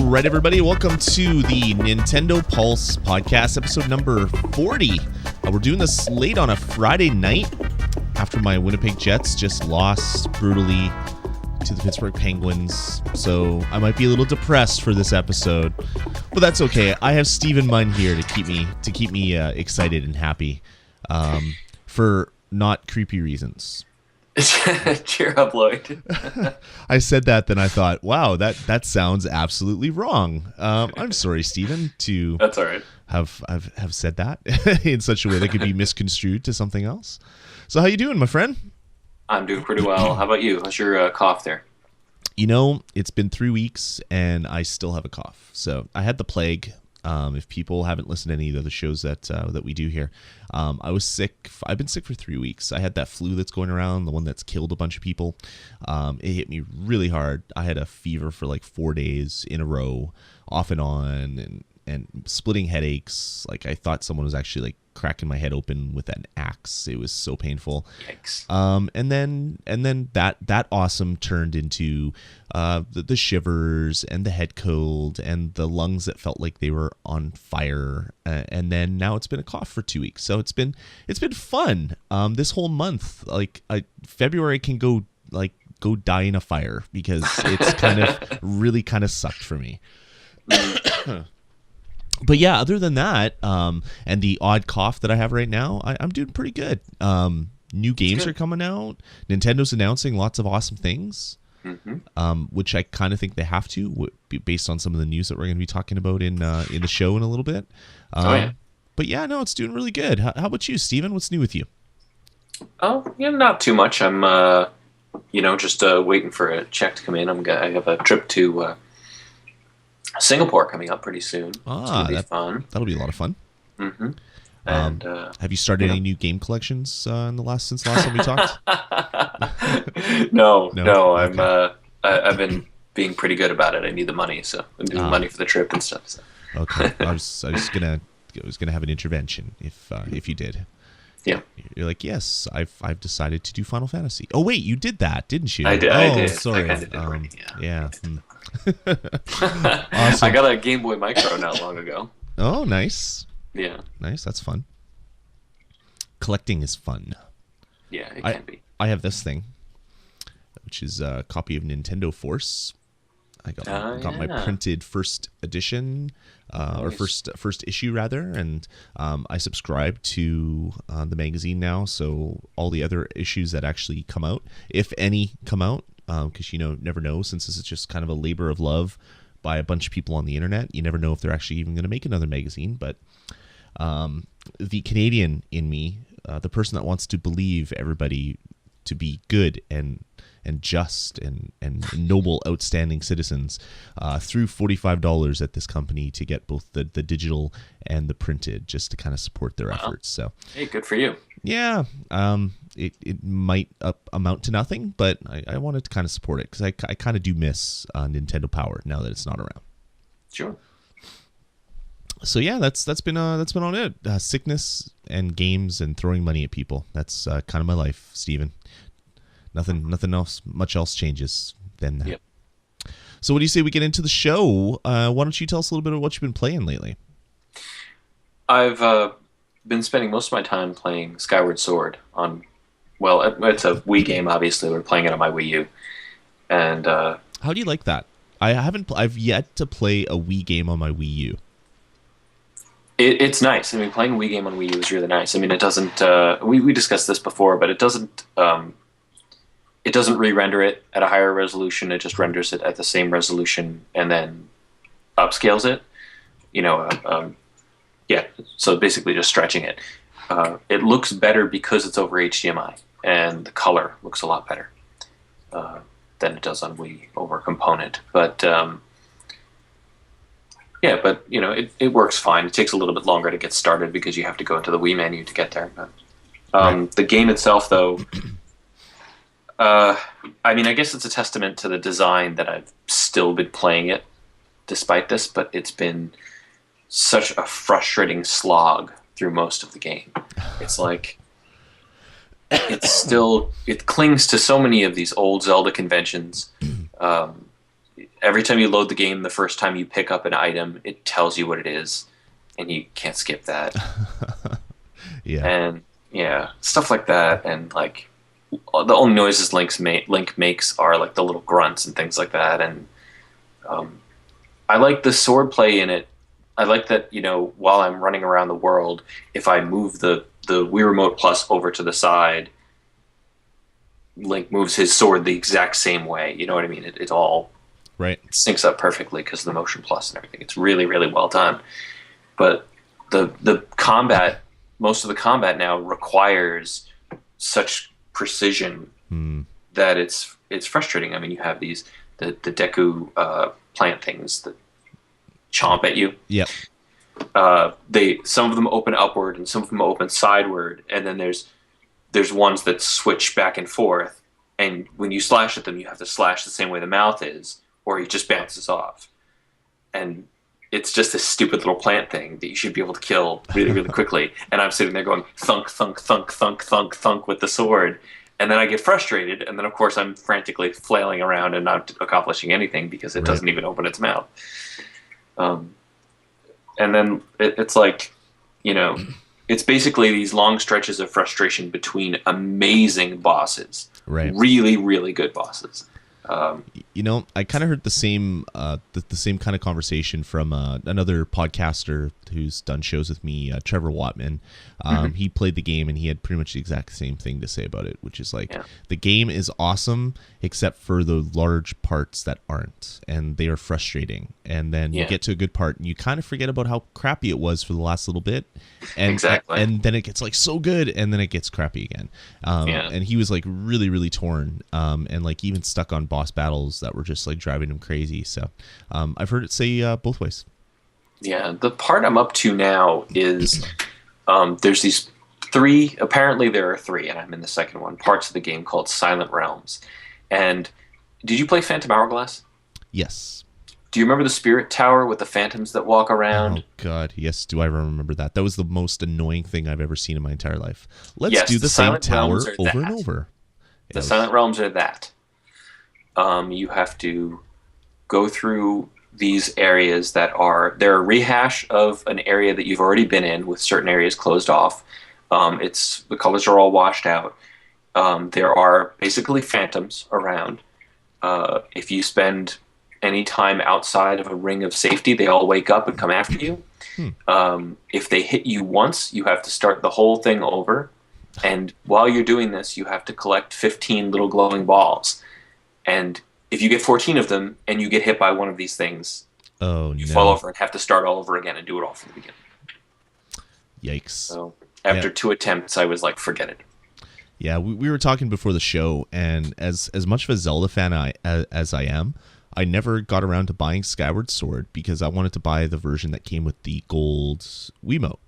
right, everybody, welcome to the Nintendo Pulse podcast, episode number 40. We're doing this late on a Friday night after my Winnipeg Jets just lost brutally to the Pittsburgh Penguins, so I might be a little depressed for this episode, but that's okay. I have Steven Munn here to keep me excited and happy, for not creepy reasons. Cheer up, Lloyd. I said that, then I thought, wow, that sounds absolutely wrong. I'm sorry, Steven, to That's all right. have said that in such a way that could be misconstrued to something else. So how you doing, my friend? I'm doing pretty well. How about you? How's your cough there? You know, it's been 3 weeks and I still have a cough. So I had the plague. If people haven't listened to any of the other shows that we do here, I was sick. I've been sick for 3 weeks. I had that flu that's going around, the one that's killed a bunch of people. It hit me really hard. I had a fever for like 4 days in a row, off and on, and splitting headaches. Like I thought someone was actually like cracking my head open with an axe. It was so painful. Yikes. And then that awesome turned into the shivers and the head cold and the lungs that felt like they were on fire. And then now it's been a cough for 2 weeks. So it's been fun. This whole month, like February can go die in a fire because it's really kind of sucked for me. But yeah, other than that, and the odd cough that I have right now, I'm doing pretty good. New games are coming out. Nintendo's announcing lots of awesome things, which I kind of think they have to, based on some of the news that we're going to be talking about in the show in a little bit. Yeah. But yeah, no, it's doing really good. How about you, Steven? What's new with you? Oh, yeah, not too much. I'm, just waiting for a check to come in. I have a trip to Singapore coming up pretty soon. It's going to be fun. That'll be a lot of fun. Mm-hmm. And have you started any new game collections since the last time we talked? No. Okay. I've been being pretty good about it. I need the money, so I'm doing money for the trip and stuff. So. Okay, I was gonna have an intervention if you did. Yeah. You're like, yes, I've decided to do Final Fantasy. Oh wait, you did that, didn't you? I did. Oh, I did. Sorry. I did already, yeah. Awesome. I got a Game Boy Micro not long ago. Oh, nice. Yeah. Nice. That's fun. Collecting is fun. Yeah, it can be. I have this thing, which is a copy of Nintendo Force. I got my printed first edition, or first issue rather, and I subscribe to the magazine now. So all the other issues that actually come out, if any come out, because never know, since this is just kind of a labor of love by a bunch of people on the internet. You never know if they're actually even going to make another magazine. But the Canadian in me, the person that wants to believe everybody to be good and just and noble, outstanding citizens, threw $45 at this company to get both the digital and the printed, just to kind of support their efforts. So hey, good for you. Yeah, it might amount to nothing, but I wanted to kind of support it because I kind of do miss Nintendo Power now that it's not around. Sure. So yeah, that's been on it. Sickness and games and throwing money at people. That's kind of my life, Steven. Nothing else, much else changes than that. Yep. So what do you say we get into the show? Why don't you tell us a little bit of what you've been playing lately? I've been spending most of my time playing Skyward Sword on, well, it's a Wii game, obviously. We're playing it on my Wii U. And how do you like that? I've yet to play a Wii game on my Wii U. It's nice. I mean, playing a Wii game on Wii U is really nice. I mean, it doesn't, we discussed this before, but it doesn't re-render it at a higher resolution. It just renders it at the same resolution and then upscales it. Yeah, so basically just stretching it. It looks better because it's over HDMI, and the color looks a lot better than it does on Wii over component. But it works fine. It takes a little bit longer to get started because you have to go into the Wii menu to get there. But right. The game itself, though, I mean, I guess it's a testament to the design that I've still been playing it despite this, but it's been such a frustrating slog through most of the game. It's like it clings to so many of these old Zelda conventions. every time you load the game, the first time you pick up an item, it tells you what it is, and you can't skip that. Yeah. And yeah, stuff like that, and like the only noises Link makes are like the little grunts and things like that. And I like the sword play in it. I like that, while I'm running around the world, if I move the Wii Remote Plus over to the side, Link moves his sword the exact same way. You know what I mean? It all Right. syncs up perfectly because of the Motion Plus and everything. It's really, really well done. But the combat, most of the combat now requires such precision that it's frustrating. I mean, you have the Deku plant things that chomp at you. Yep. Some of them open upward and some of them open sideward, and then there's ones that switch back and forth. And when you slash at them, you have to slash the same way the mouth is, or he just bounces off. And it's just a stupid little plant thing that you should be able to kill really, really quickly. And I'm sitting there going thunk, thunk, thunk, thunk, thunk, thunk with the sword. And then I get frustrated, and then of course I'm frantically flailing around and not accomplishing anything because it doesn't even open its mouth. And then it's like, it's basically these long stretches of frustration between amazing bosses, really, really good bosses. I kind of heard the same kind of conversation from another podcaster who's done shows with me, Trevor Watman. He played the game and he had pretty much the exact same thing to say about it, which is like the game is awesome except for the large parts that aren't, and they are frustrating. And then you get to a good part and you kind of forget about how crappy it was for the last little bit, and and then it gets like so good and then it gets crappy again. And he was like really, really torn, and like even stuck on boss battles that were just like driving him crazy. So I've heard it say both ways. Yeah, the part I'm up to now is there's these apparently there are three, and I'm in the second one, parts of the game called Silent Realms. And did you play Phantom Hourglass? Yes. Do you remember the Spirit Tower with the phantoms that walk around? Oh, God. Yes, do I remember that. That was the most annoying thing I've ever seen in my entire life. Let's do the same tower over and over. The Silent Realms are that. You have to go through these areas they're a rehash of an area that you've already been in with certain areas closed off. The colors are all washed out. There are basically phantoms around. If you spend any time outside of a ring of safety, they all wake up and come after you. If they hit you once, you have to start the whole thing over. And while you're doing this, you have to collect 15 little glowing balls. And if you get 14 of them and you get hit by one of these things, you fall over and have to start all over again and do it all from the beginning. Yikes. So after 2 attempts, I was like, forget it. Yeah, we were talking before the show, and as much of a Zelda fan as I am, I never got around to buying Skyward Sword because I wanted to buy the version that came with the gold Wiimote.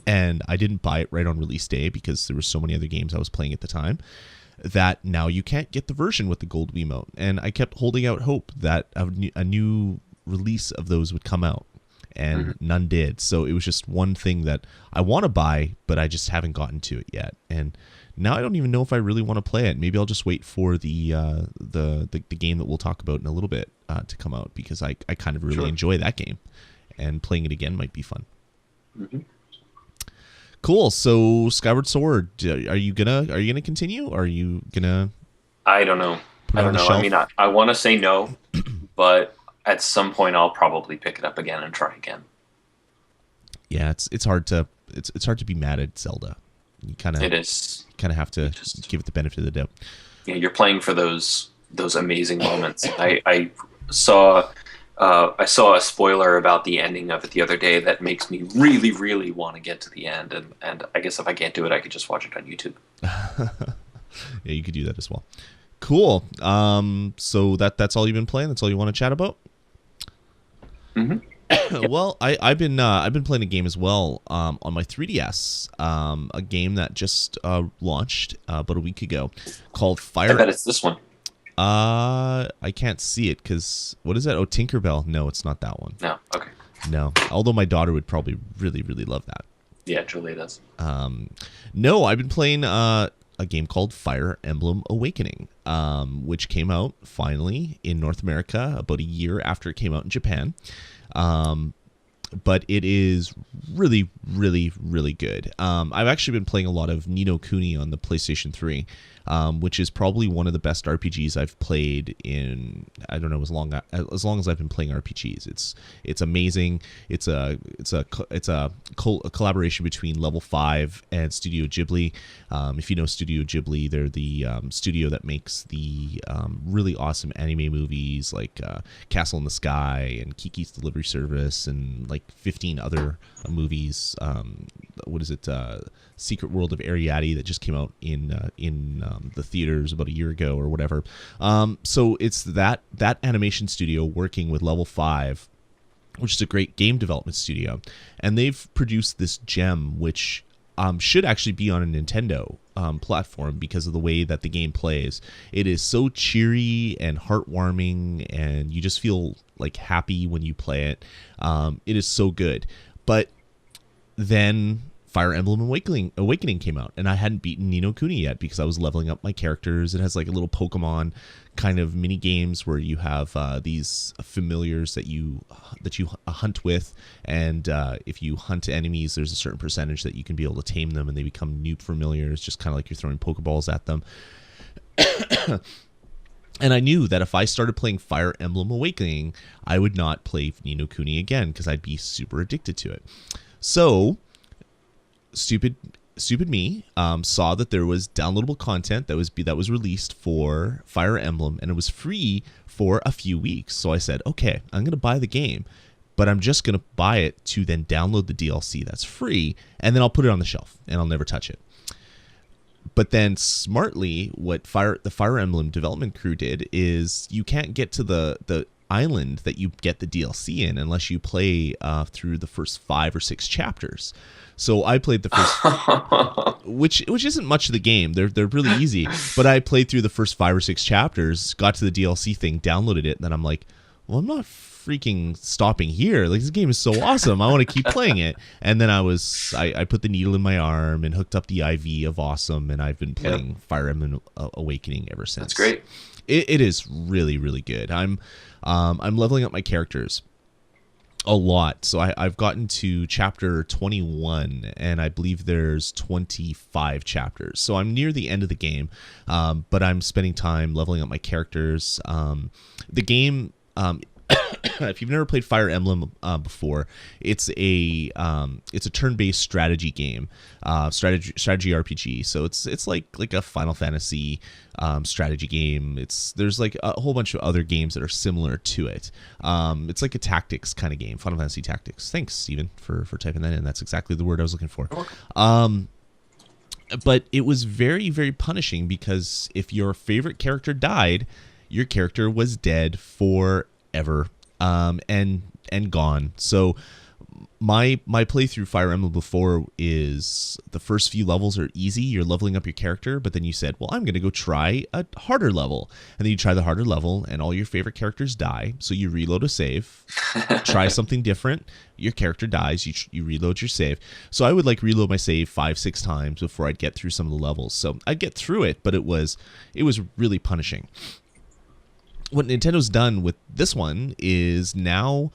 And I didn't buy it right on release day because there were so many other games I was playing at the time that now you can't get the version with the gold Wiimote. And I kept holding out hope that a new release of those would come out, and none did. So it was just one thing that I want to buy, but I just haven't gotten to it yet. And now I don't even know if I really want to play it. Maybe I'll just wait for the game that we'll talk about in a little bit to come out, because I kind of really enjoy that game, and playing it again might be fun. Cool. So Skyward Sword, are you gonna continue? Are you gonna? I don't know. I mean, I want to say no, but at some point I'll probably pick it up again and try again. Yeah, it's hard to be mad at Zelda. You kind of have to give it the benefit of the doubt. Yeah, you're playing for those amazing moments. I saw a spoiler about the ending of it the other day that makes me really, really want to get to the end. And I guess if I can't do it, I could just watch it on YouTube. Yeah, you could do that as well. Cool. So that's all you've been playing? That's all you want to chat about? Well, I've been playing a game as well on my 3DS. A game that just launched about a week ago called Fire. I bet it's this one. I can't see it because what is that? Oh, Tinkerbell. No, it's not that one. No. Okay. No. Although my daughter would probably really, really love that. Yeah, Julie does. No, I've been playing a game called Fire Emblem Awakening, which came out finally in North America about a year after it came out in Japan. But it is really, really, really good. I've actually been playing a lot of Ni no Kuni on the PlayStation 3, which is probably one of the best RPGs I've played in, I don't know, as long as I've been playing RPGs. It's amazing. It's a collaboration between Level 5 and Studio Ghibli. If you know Studio Ghibli, they're the studio that makes the really awesome anime movies like Castle in the Sky and Kiki's Delivery Service and like 15 other movies. What is it? Secret World of Ariadne that just came out in the theaters about a year ago or whatever. So it's that animation studio working with Level 5, which is a great game development studio, and they've produced this gem which should actually be on a Nintendo platform because of the way that the game plays. It is so cheery and heartwarming, and you just feel like happy when you play it. It is so good. But then Fire Emblem Awakening came out, and I hadn't beaten Ni no Kuni yet because I was leveling up my characters. It has like a little Pokemon kind of mini games where you have these familiars that you hunt with, and if you hunt enemies, there's a certain percentage that you can be able to tame them, and they become new familiars, just kind of like you're throwing Pokeballs at them. And I knew that if I started playing Fire Emblem Awakening, I would not play Ni no Kuni again because I'd be super addicted to it. So stupid me saw that there was downloadable content that was released for Fire Emblem, and it was free for a few weeks. So I said, okay, I'm going to buy the game, but I'm just going to buy it to then download the DLC that's free, and then I'll put it on the shelf and I'll never touch it. But then smartly, what the Fire Emblem development crew did is you can't get to the island that you get the DLC in unless you play through the first 5 or 6 chapters. So I played the first, which isn't much of the game. They're really easy. But I played through the first 5 or 6 chapters, got to the DLC thing, downloaded it, and then I'm like, well, I'm not freaking stopping here. Like, this game is so awesome. I want to keep playing it. And then I put the needle in my arm and hooked up the IV of awesome, and I've been playing Fire Emblem Awakening ever since. That's great. It is really, really good. I'm leveling up my characters a lot. So I've gotten to chapter 21, and I believe there's 25 chapters. So I'm near the end of the game, but I'm spending time leveling up my characters. The game, if you've never played Fire Emblem before, it's a turn-based strategy game, strategy RPG. So it's like a Final Fantasy strategy game. There's like a whole bunch of other games that are similar to it. It's like a tactics kind of game, Final Fantasy Tactics. Thanks, Steven, for typing that in. That's exactly the word I was looking for. But it was very, very punishing because if your favorite character died, your character was dead forever, and gone. So my playthrough Fire Emblem before is the first few levels are easy. You're leveling up your character, but then you said, well, I'm going to go try a harder level. And then you try the harder level, and all your favorite characters die. So you reload a save, try something different. Your character dies. You reload your save. So I would like reload my save 5-6 times before I'd get through some of the levels. So I'd get through it, but it was really punishing. What Nintendo's done with this one is now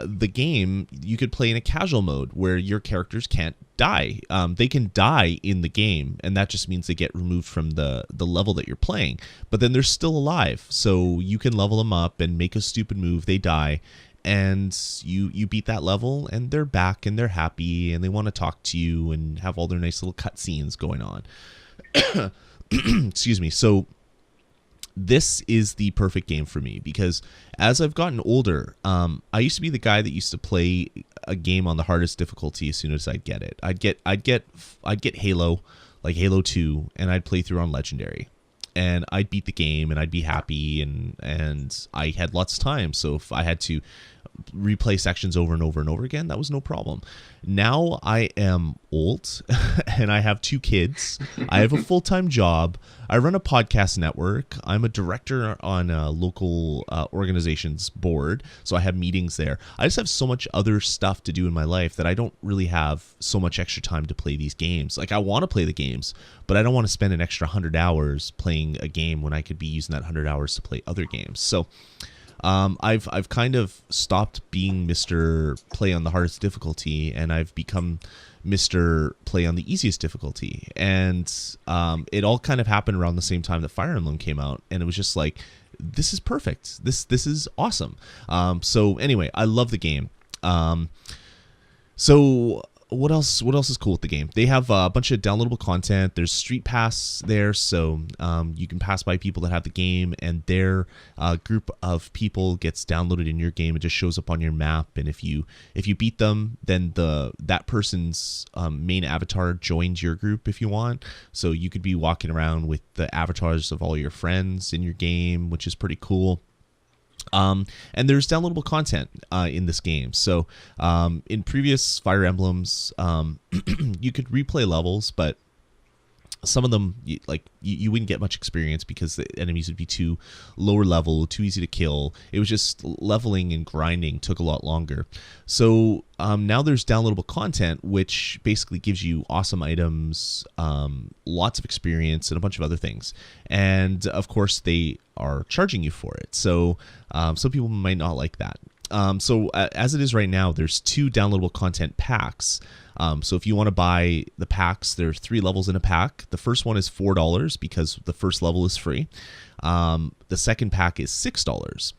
the game you could play in a casual mode where your characters can't die. They can die in the game, and that just means they get removed from the level that you're playing. But then they're still alive, so you can level them up and make a stupid move. They die, and you beat that level, and they're back, and they're happy, and they want to talk to you and have all their nice little cutscenes going on. Excuse me. So this is the perfect game for me because as I've gotten older, I used to be the guy that used to play a game on the hardest difficulty as soon as I'd get it. I'd get Halo, like Halo 2, and I'd play through on Legendary, and I'd beat the game and I'd be happy, and I had lots of time. So if I had to replay sections over and over and over again. That was no problem. Now I am old and I have 2 kids. I have a full-time job. I run a podcast network. I'm a director on a local organization's board, so I have meetings there. I just have so much other stuff to do in my life that I don't really have so much extra time to play these games. Like, I want to play the games, but I don't want to spend an extra 100 hours playing a game when I could be using that 100 hours to play other games. So I've kind of stopped being Mr. Play on the hardest difficulty, and I've become Mr. Play on the easiest difficulty. And it all kind of happened around the same time that Fire Emblem came out, and it was just like, this is perfect. This is awesome. So anyway, I love the game. So what else is cool with the game? They have a bunch of downloadable content. There's Street Pass there, so you can pass by people that have the game, and their group of people gets downloaded in your game. It just shows up on your map, and if you beat them, then that person's main avatar joins your group if you want. So you could be walking around with the avatars of all your friends in your game, which is pretty cool. And there's downloadable content in this game. So in previous Fire Emblems, you could replay levels, but some of them, you wouldn't get much experience because the enemies would be too lower level, too easy to kill. It was just leveling and grinding took a lot longer. So now there's downloadable content, which basically gives you awesome items, lots of experience, and a bunch of other things. And of course, they are charging you for it. So some people might not like that. So as it is right now, there's 2 downloadable content packs. So if you want to buy the packs, there are 3 levels in a pack. The first one is $4 because the first level is free. The second pack is $6.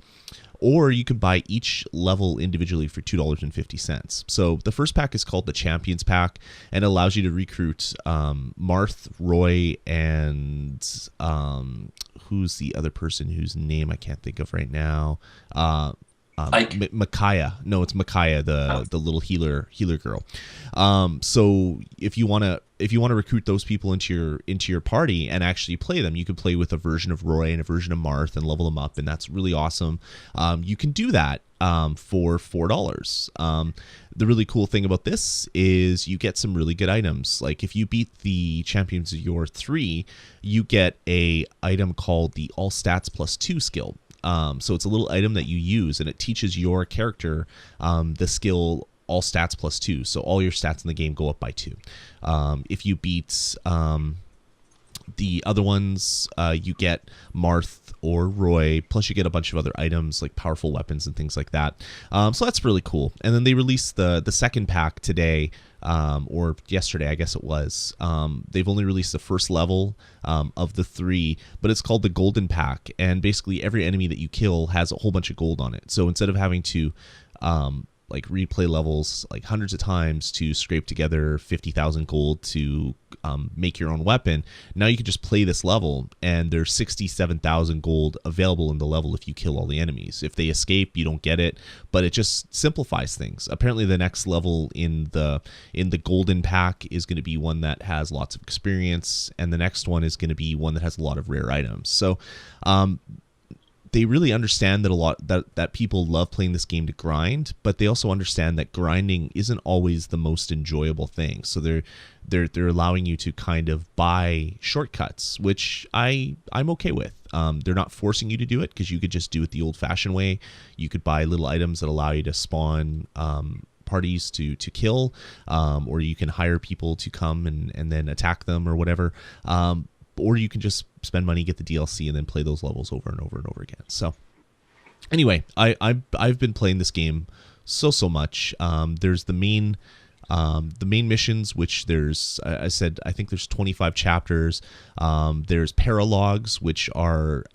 Or you can buy each level individually for $2.50. So the first pack is called the Champions Pack, and it allows you to recruit Marth, Roy, and who's the other person whose name I can't think of right now? Micaiah. No, it's Micaiah, the little healer girl. So if you want to recruit those people into your party and actually play them, you can play with a version of Roy and a version of Marth and level them up, and that's really awesome. You can do that for $4. The really cool thing about this is you get some really good items. Like if you beat the Champions of Your 3, you get a item called the All Stats +2 skill. So it's a little item that you use, and it teaches your character the skill All Stats +2. So all your stats in the game go up by 2. If you beat the other ones, you get Marth or Roy, plus you get a bunch of other items like powerful weapons and things like that. So that's really cool. And then they released the second pack today, or yesterday, I guess it was. They've only released the first level of the 3, but it's called the Golden Pack. And basically every enemy that you kill has a whole bunch of gold on it. So instead of having to replay levels like hundreds of times to scrape together 50,000 gold to make your own weapon, now you can just play this level, and there's 67,000 gold available in the level if you kill all the enemies. If they escape, you don't get it, but it just simplifies things. Apparently the next level in the Golden Pack is going to be one that has lots of experience, and the next one is going to be one that has a lot of rare items. So they really understand that people love playing this game to grind, but they also understand that grinding isn't always the most enjoyable thing. So they're allowing you to kind of buy shortcuts, which I'm okay with. They're not forcing you to do it, because you could just do it the old-fashioned way. You could buy little items that allow you to spawn parties to kill, or you can hire people to come and then attack them or whatever. Or you can just spend money, get the DLC, and then play those levels over and over and over again. So anyway, I've been playing this game so much. There's the main missions, which I think there's 25 chapters. There's paralogs, which are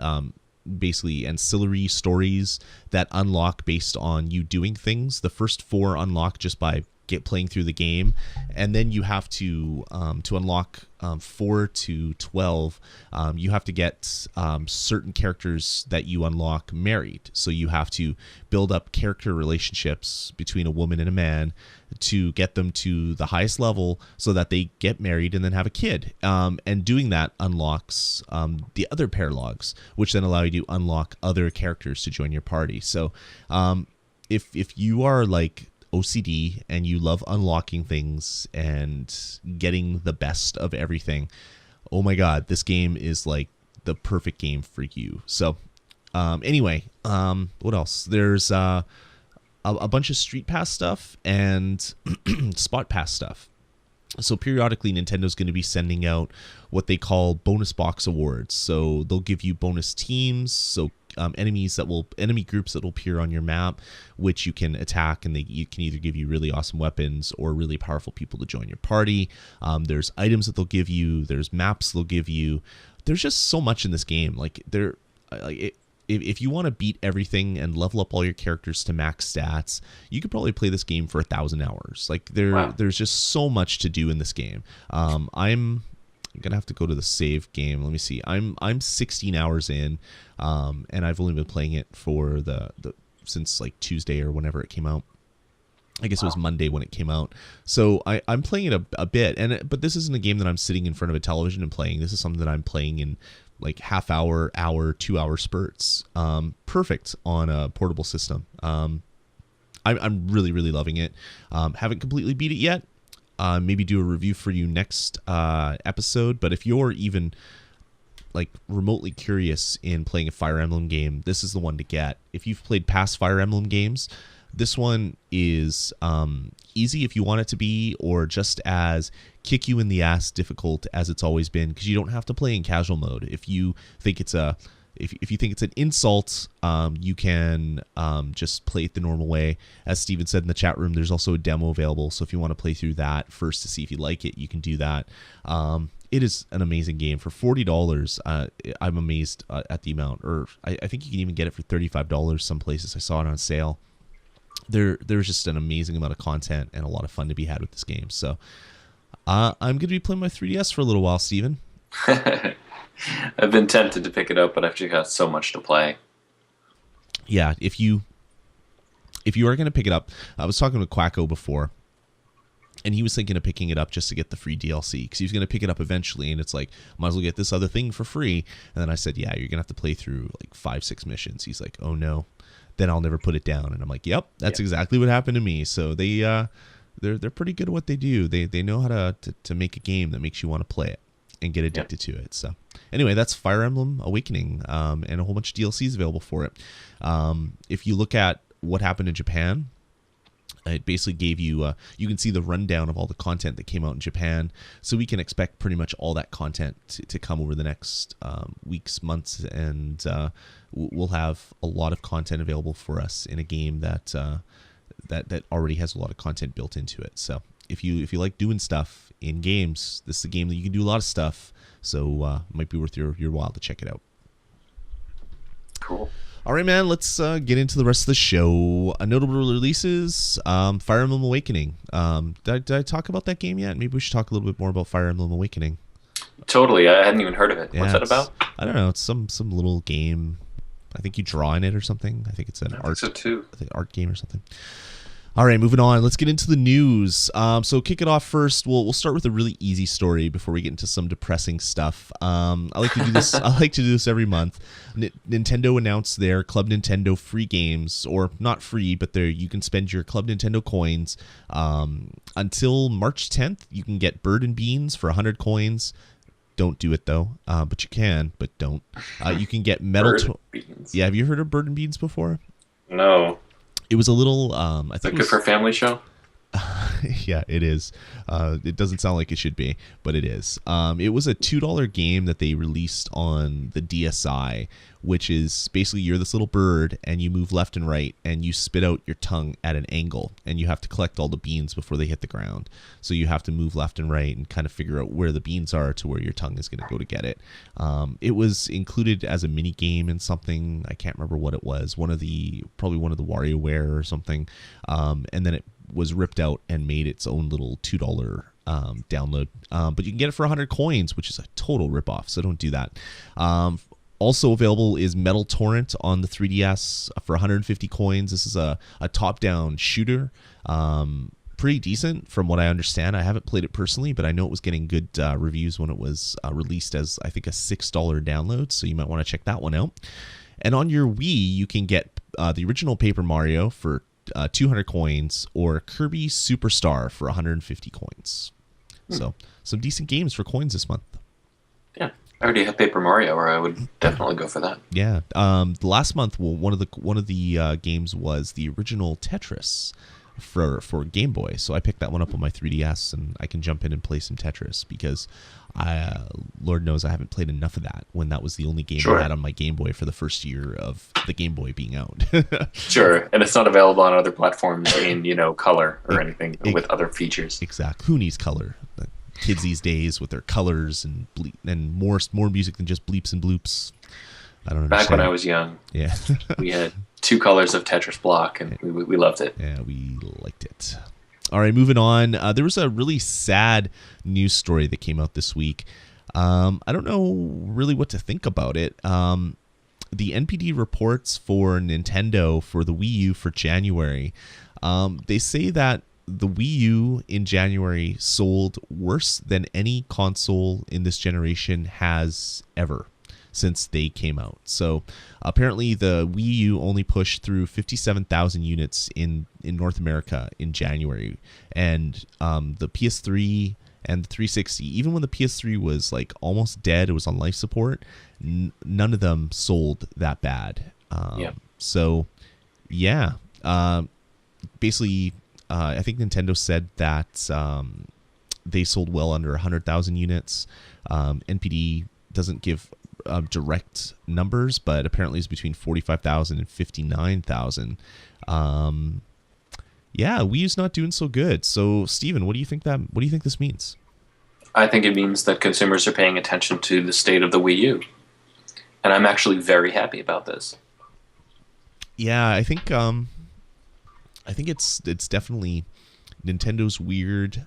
basically ancillary stories that unlock based on you doing things. The first 4 unlock just by playing through the game, and then you have to unlock 4 to 12. You have to get certain characters that you unlock married. So you have to build up character relationships between a woman and a man to get them to the highest level, so that they get married and then have a kid. And doing that unlocks the other paralogs, which then allow you to unlock other characters to join your party. So if you are like OCD and you love unlocking things and getting the best of everything, oh my God, this game is like the perfect game for you. So anyway, what else? There's a bunch of Street Pass stuff and Spot Pass stuff. So periodically, Nintendo's going to be sending out what they call bonus box awards. So they'll give you bonus teams, so enemy groups that will appear on your map, which you can attack, and you can either give you really awesome weapons or really powerful people to join your party. There's items that they'll give you. There's maps they'll give you. There's just so much in this game. Like if you want to beat everything and level up all your characters to max stats, you could probably play this game for 1,000 hours. Like there's just so much to do in this game. I'm gonna have to go to the save game. Let me see. I'm 16 hours in, and I've only been playing it for the since like Tuesday or whenever it came out. I guess it was Monday when it came out. So I'm playing it a bit, but this isn't a game that I'm sitting in front of a television and playing. This is something that I'm playing in like half hour, 2-hour spurts. Perfect on a portable system. I'm really, really loving it. Haven't completely beat it yet. Maybe do a review for you next episode. But if you're even like remotely curious in playing a Fire Emblem game, this is the one to get. If you've played past Fire Emblem games, this one is easy if you want it to be, or just as kick you in the ass difficult as it's always been, because you don't have to play in casual mode. If you think it's if you think it's an insult, you can just play it the normal way. As Steven said in the chat room, there's also a demo available, so if you want to play through that first to see if you like it, you can do that. It is an amazing game. For $40, I'm amazed at the amount. Or I think you can even get it for $35 some places. I saw it on sale. There's just an amazing amount of content and a lot of fun to be had with this game. So I'm going to be playing my 3DS for a little while, Steven. I've been tempted to pick it up, but I've just got so much to play. Yeah, if you are going to pick it up, I was talking with Quacko before, and he was thinking of picking it up just to get the free DLC, because he was going to pick it up eventually, and it's like, might as well get this other thing for free. And then I said, yeah, you're going to have to play through like 5-6 missions. He's like, oh no, then I'll never put it down. And I'm like, yep, that's exactly what happened to me. So they're pretty good at what they do. They know how to make a game that makes you want to play it and get addicted to it. So anyway, that's Fire Emblem Awakening, and a whole bunch of DLCs available for it. If you look at what happened in Japan, it basically gave you you can see the rundown of all the content that came out in Japan, so we can expect pretty much all that content to come over the next weeks, months, and we'll have a lot of content available for us in a game that already has a lot of content built into it. So if you like doing stuff in games, this is a game that you can do a lot of stuff, so it might be worth your while to check it out. Cool. All right, man, let's get into the rest of the show. Notable releases, Fire Emblem Awakening. Did I talk about that game yet? Maybe we should talk a little bit more about Fire Emblem Awakening. Totally. I hadn't even heard of it. Yeah, what's that about? I don't know. It's some little game. I think you draw in it or something. I think it's an art game or something. All right, moving on. Let's get into the news. So kick it off first. We'll start with a really easy story before we get into some depressing stuff. I like to do this. I like to do this every month. Nintendo announced their Club Nintendo free games, or not free, but you can spend your Club Nintendo coins until March 10th. You can get Bird and Beans for 100 coins. Don't do it though, but you can. But don't. You can get Metal. Beans. Yeah, have you heard of Bird and Beans before? No. It was a little. I think good for a family show. Yeah, it is. It doesn't sound like it should be, but it is. It was a $2 game that they released on the DSi, which is basically you're this little bird and you move left and right and you spit out your tongue at an angle, and you have to collect all the beans before they hit the ground. So you have to move left and right and kind of figure out where the beans are to where your tongue is going to go to get it. It was included as a mini game in something. I can't remember what it was. Probably one of the WarioWare or something. And then it was ripped out and made its own little $2 download. But you can get it for 100 coins, which is a total ripoff, so don't do that. Also available is Metal Torrent on the 3DS for 150 coins. This is a top-down shooter. Pretty decent from what I understand. I haven't played it personally, but I know it was getting good reviews when it was released as, I think, a $6 download, so you might want to check that one out. And on your Wii, you can get the original Paper Mario for 200 coins, or Kirby Superstar for 150 coins. So some decent games for coins this month. Yeah, I already have Paper Mario, or I would definitely go for that. Yeah. The last month, well, one of the games was the original Tetris for Game Boy. So I picked that one up on my 3DS, and I can jump in and play some Tetris because Lord knows I haven't played enough of that when that was the only game I had on my Game Boy for the first year of the Game Boy being out. Sure, and it's not available on other platforms in color or anything with other features. Exactly. Who needs color? The kids these days with their colors and more music than just bleeps and bloops. I don't understand. Back when I was young, yeah, we had 2 colors of Tetris block, and we loved it. Yeah, we liked it. All right, moving on. There was a really sad news story that came out this week. I don't know really what to think about it. The NPD reports for Nintendo for the Wii U for January. They say that the Wii U in January sold worse than any console in this generation has ever since they came out. So apparently the Wii U only pushed through 57,000 units in North America in January. And the PS3 and the 360, even when the PS3 was like almost dead, it was on life support, none of them sold that bad. So yeah, basically I think Nintendo said that they sold well under 100,000 units. NPD doesn't give direct numbers, but apparently it's between 45,000 and 59,000. Yeah, Wii U's not doing so good. So, Steven, what do you think this means? I think it means that consumers are paying attention to the state of the Wii U, and I'm actually very happy about this. Yeah, I think it's definitely Nintendo's weird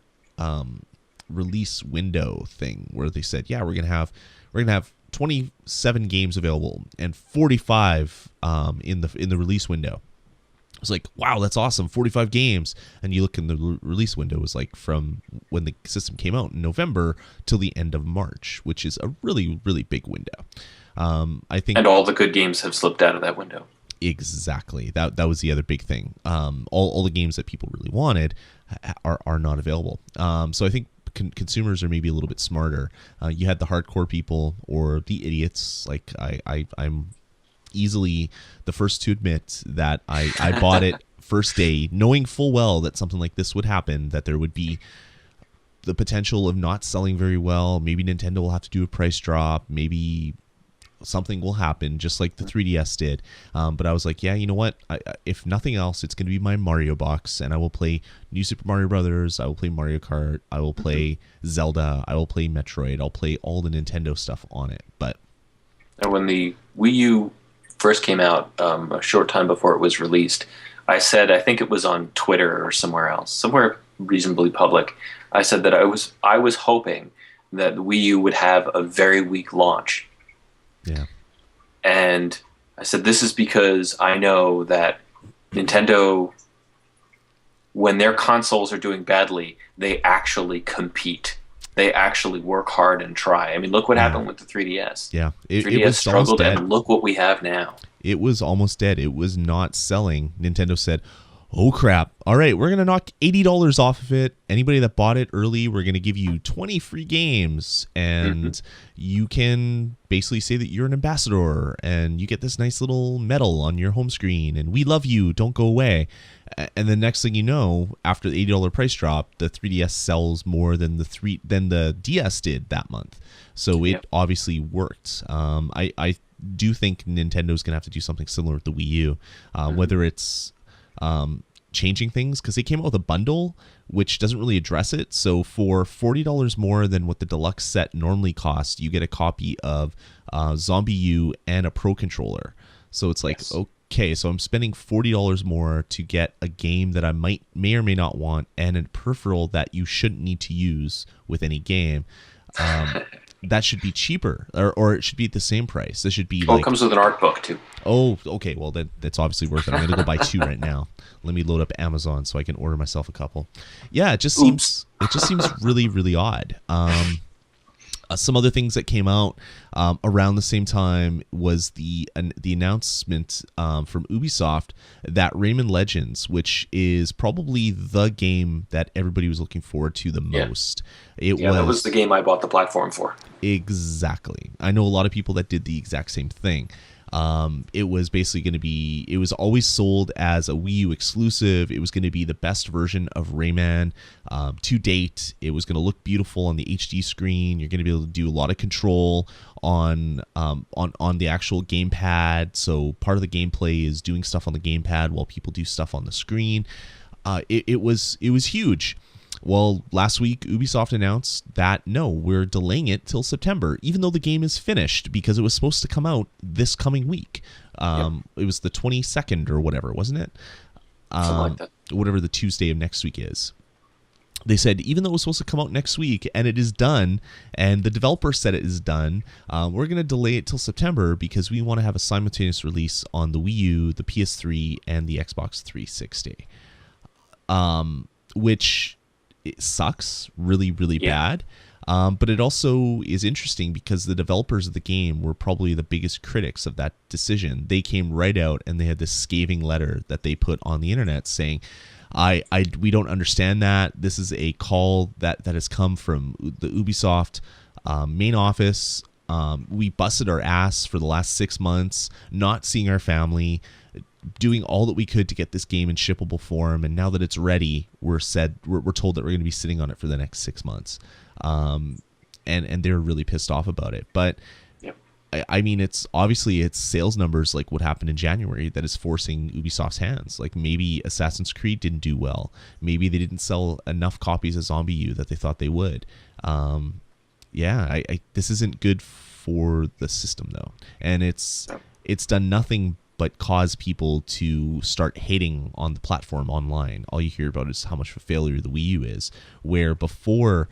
release window thing where they said, yeah, we're gonna have 27 games available and 45 in the release window. It's like, wow, that's awesome, 45 games. And you look in the release window, it was like from when the system came out in November till the end of March, which is a really, really big window. I think, and all the good games have slipped out of that window. Exactly. That was the other big thing. All the games that people really wanted are not available. So I think consumers are maybe a little bit smarter. You had the hardcore people or the idiots. Like I'm easily the first to admit that I bought it first day, knowing full well that something like this would happen, that there would be the potential of not selling very well. Maybe Nintendo will have to do a price drop. Maybe something will happen, just like the 3DS did. But I was like, yeah, you know what? If nothing else, it's going to be my Mario box, and I will play New Super Mario Brothers. I will play Mario Kart. I will play Zelda. I will play Metroid. I'll play all the Nintendo stuff on it. But and when the Wii U first came out, a short time before it was released, I said, I think it was on Twitter or somewhere else, somewhere reasonably public, I said that I was hoping that the Wii U would have a very weak launch. Yeah. And I said, this is because I know that Nintendo, when their consoles are doing badly, they actually compete. They actually work hard and try. I mean, look what happened with the 3DS. Yeah. 3DS was struggled, and look what we have now. It was almost dead. It was not selling. Nintendo said, oh crap, all right, we're going to knock $80 off of it. Anybody that bought it early, we're going to give you 20 free games, and you can basically say that you're an ambassador, and you get this nice little medal on your home screen, and we love you, don't go away. And the next thing you know, after the $80 price drop, the 3DS sells more than the DS did that month. So it obviously worked. I do think Nintendo's going to have to do something similar with the Wii U, whether it's changing things, because they came out with a bundle which doesn't really address it. So for $40 more than what the deluxe set normally costs, you get a copy of Zombie U and a Pro controller. So it's like, okay, so I'm spending $40 more to get a game that I may or may not want, and a peripheral that you shouldn't need to use with any game. That should be cheaper, or it should be at the same price. This should be it comes with an art book too. Oh, okay. Well, that's obviously worth it. I'm gonna go buy 2 right now. Let me load up Amazon so I can order myself a couple. Yeah, it just seems really, really odd. Some other things that came out around the same time was the announcement from Ubisoft that Rayman Legends, which is probably the game that everybody was looking forward to the most. That was the game I bought the platform for. Exactly. I know a lot of people that did the exact same thing. It was basically going to be, it was always sold as a Wii U exclusive. It was going to be the best version of Rayman to date. It was going to look beautiful on the HD screen. You're going to be able to do a lot of control on the actual gamepad. So part of the gameplay is doing stuff on the gamepad while people do stuff on the screen. It was huge. Well, last week, Ubisoft announced that, no, we're delaying it till September, even though the game is finished, because it was supposed to come out this coming week. It was the 22nd or whatever, wasn't it? Something like that. Whatever the Tuesday of next week is. They said, even though it was supposed to come out next week, and it is done, and the developer said it is done, we're going to delay it till September because we want to have a simultaneous release on the Wii U, the PS3, and the Xbox 360. Which... it sucks really, really bad. But it also is interesting because the developers of the game were probably the biggest critics of that decision. They came right out and they had this scathing letter that they put on the internet saying, we don't understand that. This is a call that has come from the Ubisoft main office. We busted our ass for the last 6 months, not seeing our family, doing all that we could to get this game in shippable form, and now that it's ready, we're told that we're going to be sitting on it for the next 6 months, and they're really pissed off about it. But I mean, it's sales numbers like what happened in January that is forcing Ubisoft's hands. Like maybe Assassin's Creed didn't do well, maybe they didn't sell enough copies of Zombie U that they thought they would. This isn't good for the system though, and it's done nothing but cause people to start hating on the platform online. All you hear about is how much of a failure the Wii U is, where before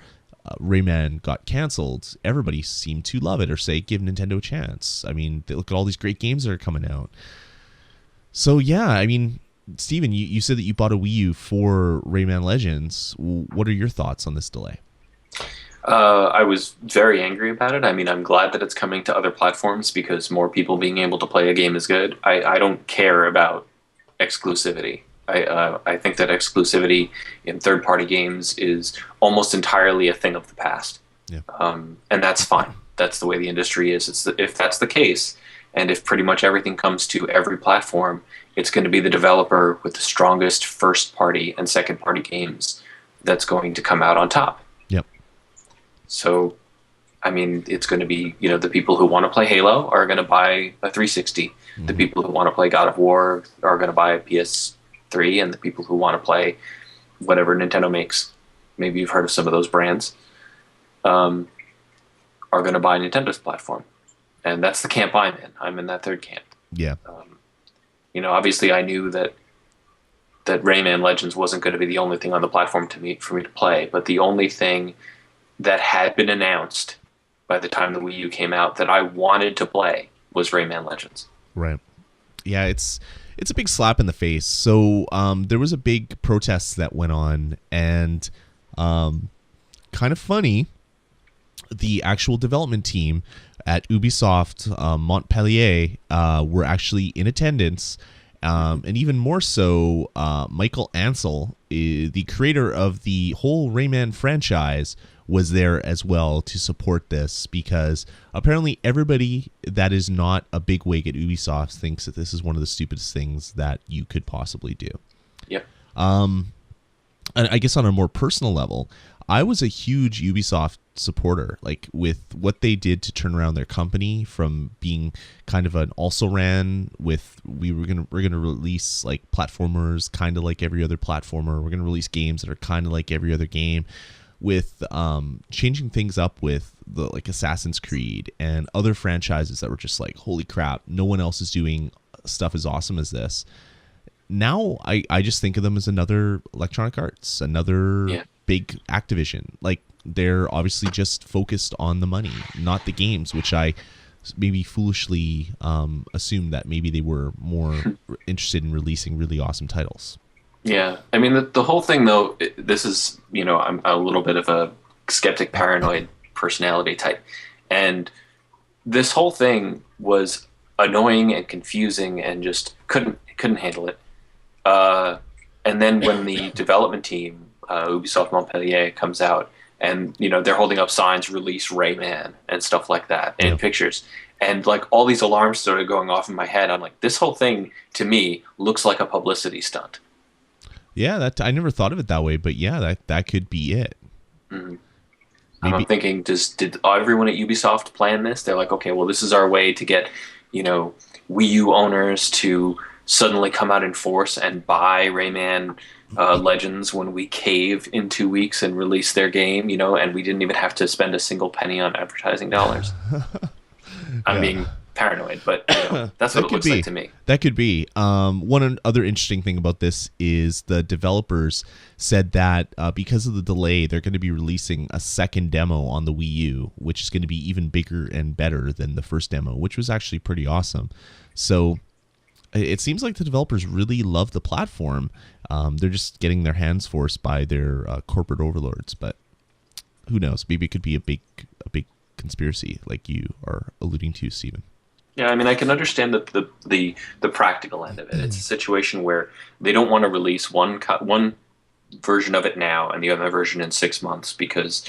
Rayman got canceled, everybody seemed to love it or say, give Nintendo a chance. I mean, they look at all these great games that are coming out. So yeah, I mean, Steven, you said that you bought a Wii U for Rayman Legends. What are your thoughts on this delay? I was very angry about it. I mean, I'm glad that it's coming to other platforms because more people being able to play a game is good. I don't care about exclusivity. I think that exclusivity in third-party games is almost entirely a thing of the past. Yeah. And that's fine. That's the way the industry is. If that's the case, and if pretty much everything comes to every platform, it's going to be the developer with the strongest first-party and second-party games that's going to come out on top. Yep. So, I mean, it's going to be, the people who want to play Halo are going to buy a 360. Mm-hmm. The people who want to play God of War are going to buy a PS3, and the people who want to play whatever Nintendo makes, maybe you've heard of some of those brands, are going to buy Nintendo's platform. And that's the camp I'm in. I'm in that third camp. Yeah. Obviously I knew that Rayman Legends wasn't going to be the only thing on the platform for me to play, but the only thing that had been announced by the time the Wii U came out that I wanted to play was Rayman Legends. Right. Yeah, it's a big slap in the face. So there was a big protest that went on, and kind of funny, the actual development team at Ubisoft Montpellier were actually in attendance, and even more so, Michael Ansel, the creator of the whole Rayman franchise, was there as well to support this, because apparently everybody that is not a big wig at Ubisoft thinks that this is one of the stupidest things that you could possibly do. Yep. And I guess on a more personal level, I was a huge Ubisoft supporter, like with what they did to turn around their company from being kind of an also-ran with we're gonna release like platformers kind of like every other platformer. We're gonna release games that are kind of like every other game, with changing things up with the like Assassin's Creed and other franchises that were just like, holy crap, no one else is doing stuff as awesome as this. Now I just think of them as another Electronic Arts, another big Activision. Like, they're obviously just focused on the money, not the games, which I maybe foolishly assumed that maybe they were more interested in releasing really awesome titles. Yeah, I mean, the whole thing, though, this is, I'm a little bit of a skeptic, paranoid personality type. And this whole thing was annoying and confusing and just couldn't handle it. And then when the development team, Ubisoft Montpellier, comes out, and they're holding up signs, release Rayman and stuff like that, and pictures, and like all these alarms started going off in my head. I'm like, this whole thing to me looks like a publicity stunt. Yeah, that I never thought of it that way, but yeah, that could be it. Mm-hmm. I'm thinking, did everyone at Ubisoft plan this? They're like, okay, well, this is our way to get, Wii U owners to suddenly come out in force and buy Rayman Legends when we cave in 2 weeks and release their game, and we didn't even have to spend a single penny on advertising dollars. I'm being paranoid, but that's what it looks like to me. That could be. One other interesting thing about this is the developers said that because of the delay, they're going to be releasing a second demo on the Wii U, which is going to be even bigger and better than the first demo, which was actually pretty awesome. So it seems like the developers really love the platform. They're just getting their hands forced by their corporate overlords, but who knows? Maybe it could be a big conspiracy, like you are alluding to, Stephen. Yeah, I mean, I can understand the practical end of it. It's a situation where they don't want to release one version of it now and the other version in 6 months because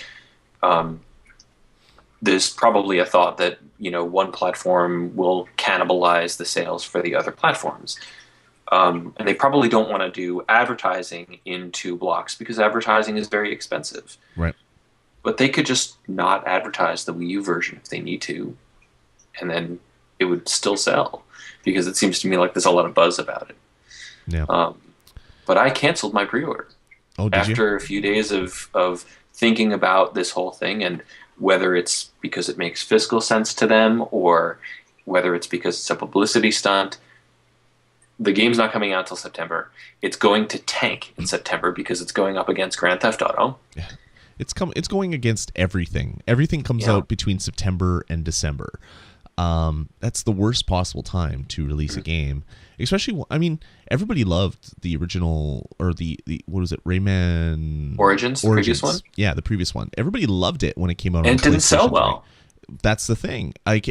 there's probably a thought that one platform will cannibalize the sales for the other platforms, and they probably don't want to do advertising in 2 blocks because advertising is very expensive. Right. But they could just not advertise the Wii U version if they need to, and then it would still sell because it seems to me like there's a lot of buzz about it. Yeah. But I canceled my pre-order after a few days of thinking about this whole thing and whether it's because it makes fiscal sense to them or whether it's because it's a publicity stunt. The game's not coming out till September. It's going to tank in September because it's going up against Grand Theft Auto. Yeah. It's going against everything. Everything comes out between September and December. That's the worst possible time to release a game. Especially, I mean, everybody loved the original, or the what was it, Rayman Origins, the previous one? Yeah, the previous one. Everybody loved it when it came out. And it didn't sell well. That's the thing. Like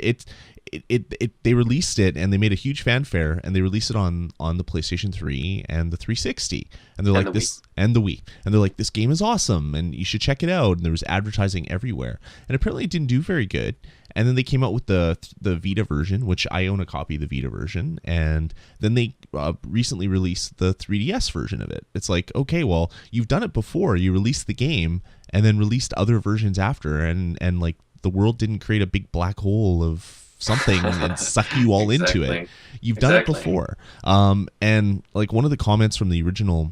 they released it and they made a huge fanfare and they released it on the PlayStation 3 and the 360 and they're like this and the Wii and they're like, this game is awesome and you should check it out, and there was advertising everywhere, and apparently it didn't do very good. And then they came out with the Vita version, which I own a copy of the Vita version, and then they recently released the 3DS version of it. It's like, okay, well, you've done it before. You released the game and then released other versions after, and like the world didn't create a big black hole of something and suck you all into it. You've done it before. And like one of the comments from the original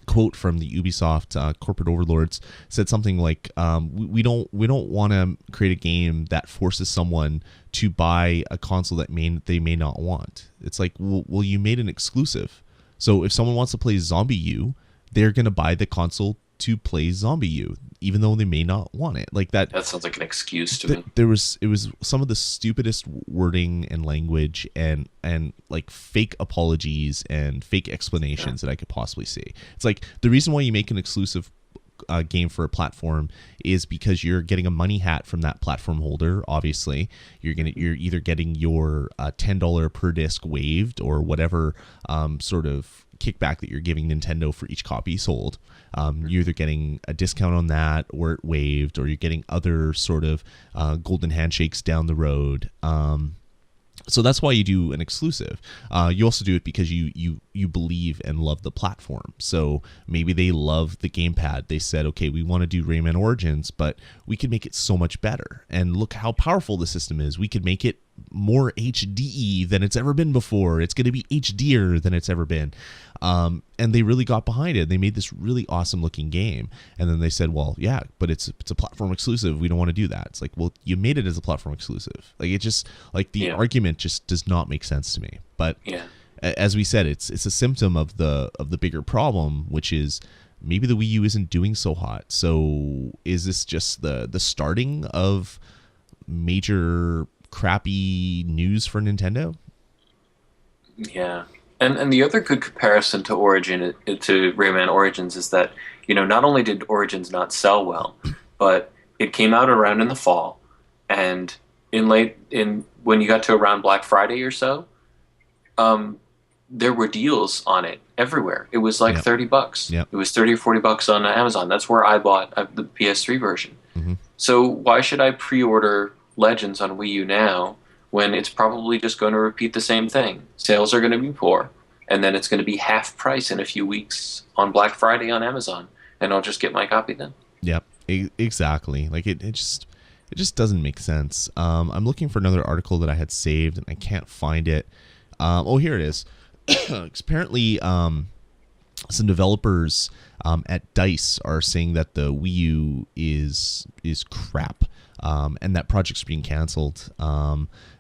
quote from the Ubisoft corporate overlords said something like, we don't want to create a game that forces someone to buy a console that they may not want. It's like, well, you made an exclusive. So if someone wants to play Zombie U, they're going to buy the console to play Zombie U, even though they may not want it. Like that. That sounds like an excuse to me. It was some of the stupidest wording and language and like fake apologies and fake explanations that I could possibly see. It's like the reason why you make an exclusive game for a platform is because you're getting a money hat from that platform holder. Obviously, you're either getting your $10 per disc waived or whatever sort of kickback that you're giving Nintendo for each copy sold. You're either getting a discount on that or it waived, or you're getting other sort of golden handshakes down the road. So that's why you do an exclusive. You also do it because you believe and love the platform. So maybe they love the gamepad. They said, okay, we want to do Rayman Origins, but we could make it so much better. And look how powerful the system is. We could make it more HD than it's ever been before. It's going to be HDer than it's ever been. And they really got behind it. They made this really awesome looking game. And then they said, well, yeah, but it's a platform exclusive. We don't want to do that. It's like, well, you made it as a platform exclusive. Like, it just, like, the argument just does not make sense to me. But as we said, it's a symptom of the bigger problem, which is maybe the Wii U isn't doing so hot. So is this just the starting of major crappy news for Nintendo? Yeah. And the other good comparison to Rayman Origins is that, not only did Origins not sell well, but it came out around in the fall, and in when you got to around Black Friday or so, um, there were deals on it everywhere. It was like Yep. $30. Yep. It was 30 or $40 on Amazon. That's where I bought the PS3 version. Mm-hmm. So why should I pre-order Legends on Wii U now when it's probably just going to repeat the same thing? Sales are going to be poor, and then it's going to be half price in a few weeks on Black Friday on Amazon, and I'll just get my copy then. Yep. Exactly. Like it just doesn't make sense. I'm looking for another article that I had saved and I can't find it. Oh, here it is. Apparently, some developers at DICE are saying that the Wii U is crap, and that project's being canceled.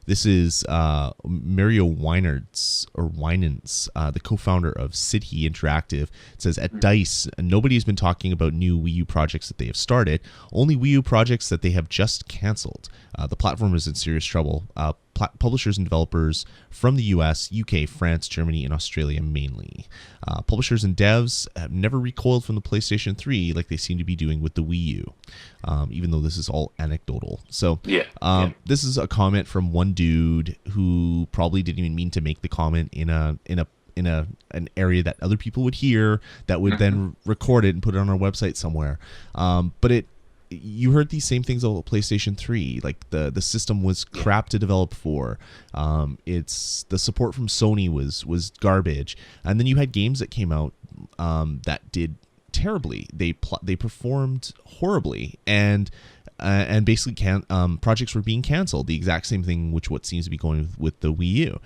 This is Mario Winans, the co-founder of City Interactive. It says at DICE, nobody has been talking about new Wii U projects that they have started, only Wii U projects that they have just canceled. The platform is in serious trouble. Publishers and developers from the US, UK, France, Germany, and Australia mainly. Publishers and devs have never recoiled from the PlayStation 3 like they seem to be doing with the Wii U, even though this is all anecdotal. So this is a comment from one dude who probably didn't even mean to make the comment in an area that other people would hear, that would then record it and put it on our website somewhere. But you heard these same things about PlayStation 3. Like the system was crap to develop for. It's the support from Sony was garbage, and then you had games that came out that did terribly. They performed horribly, and basically projects were being canceled. The exact same thing, what seems to be going with the Wii U.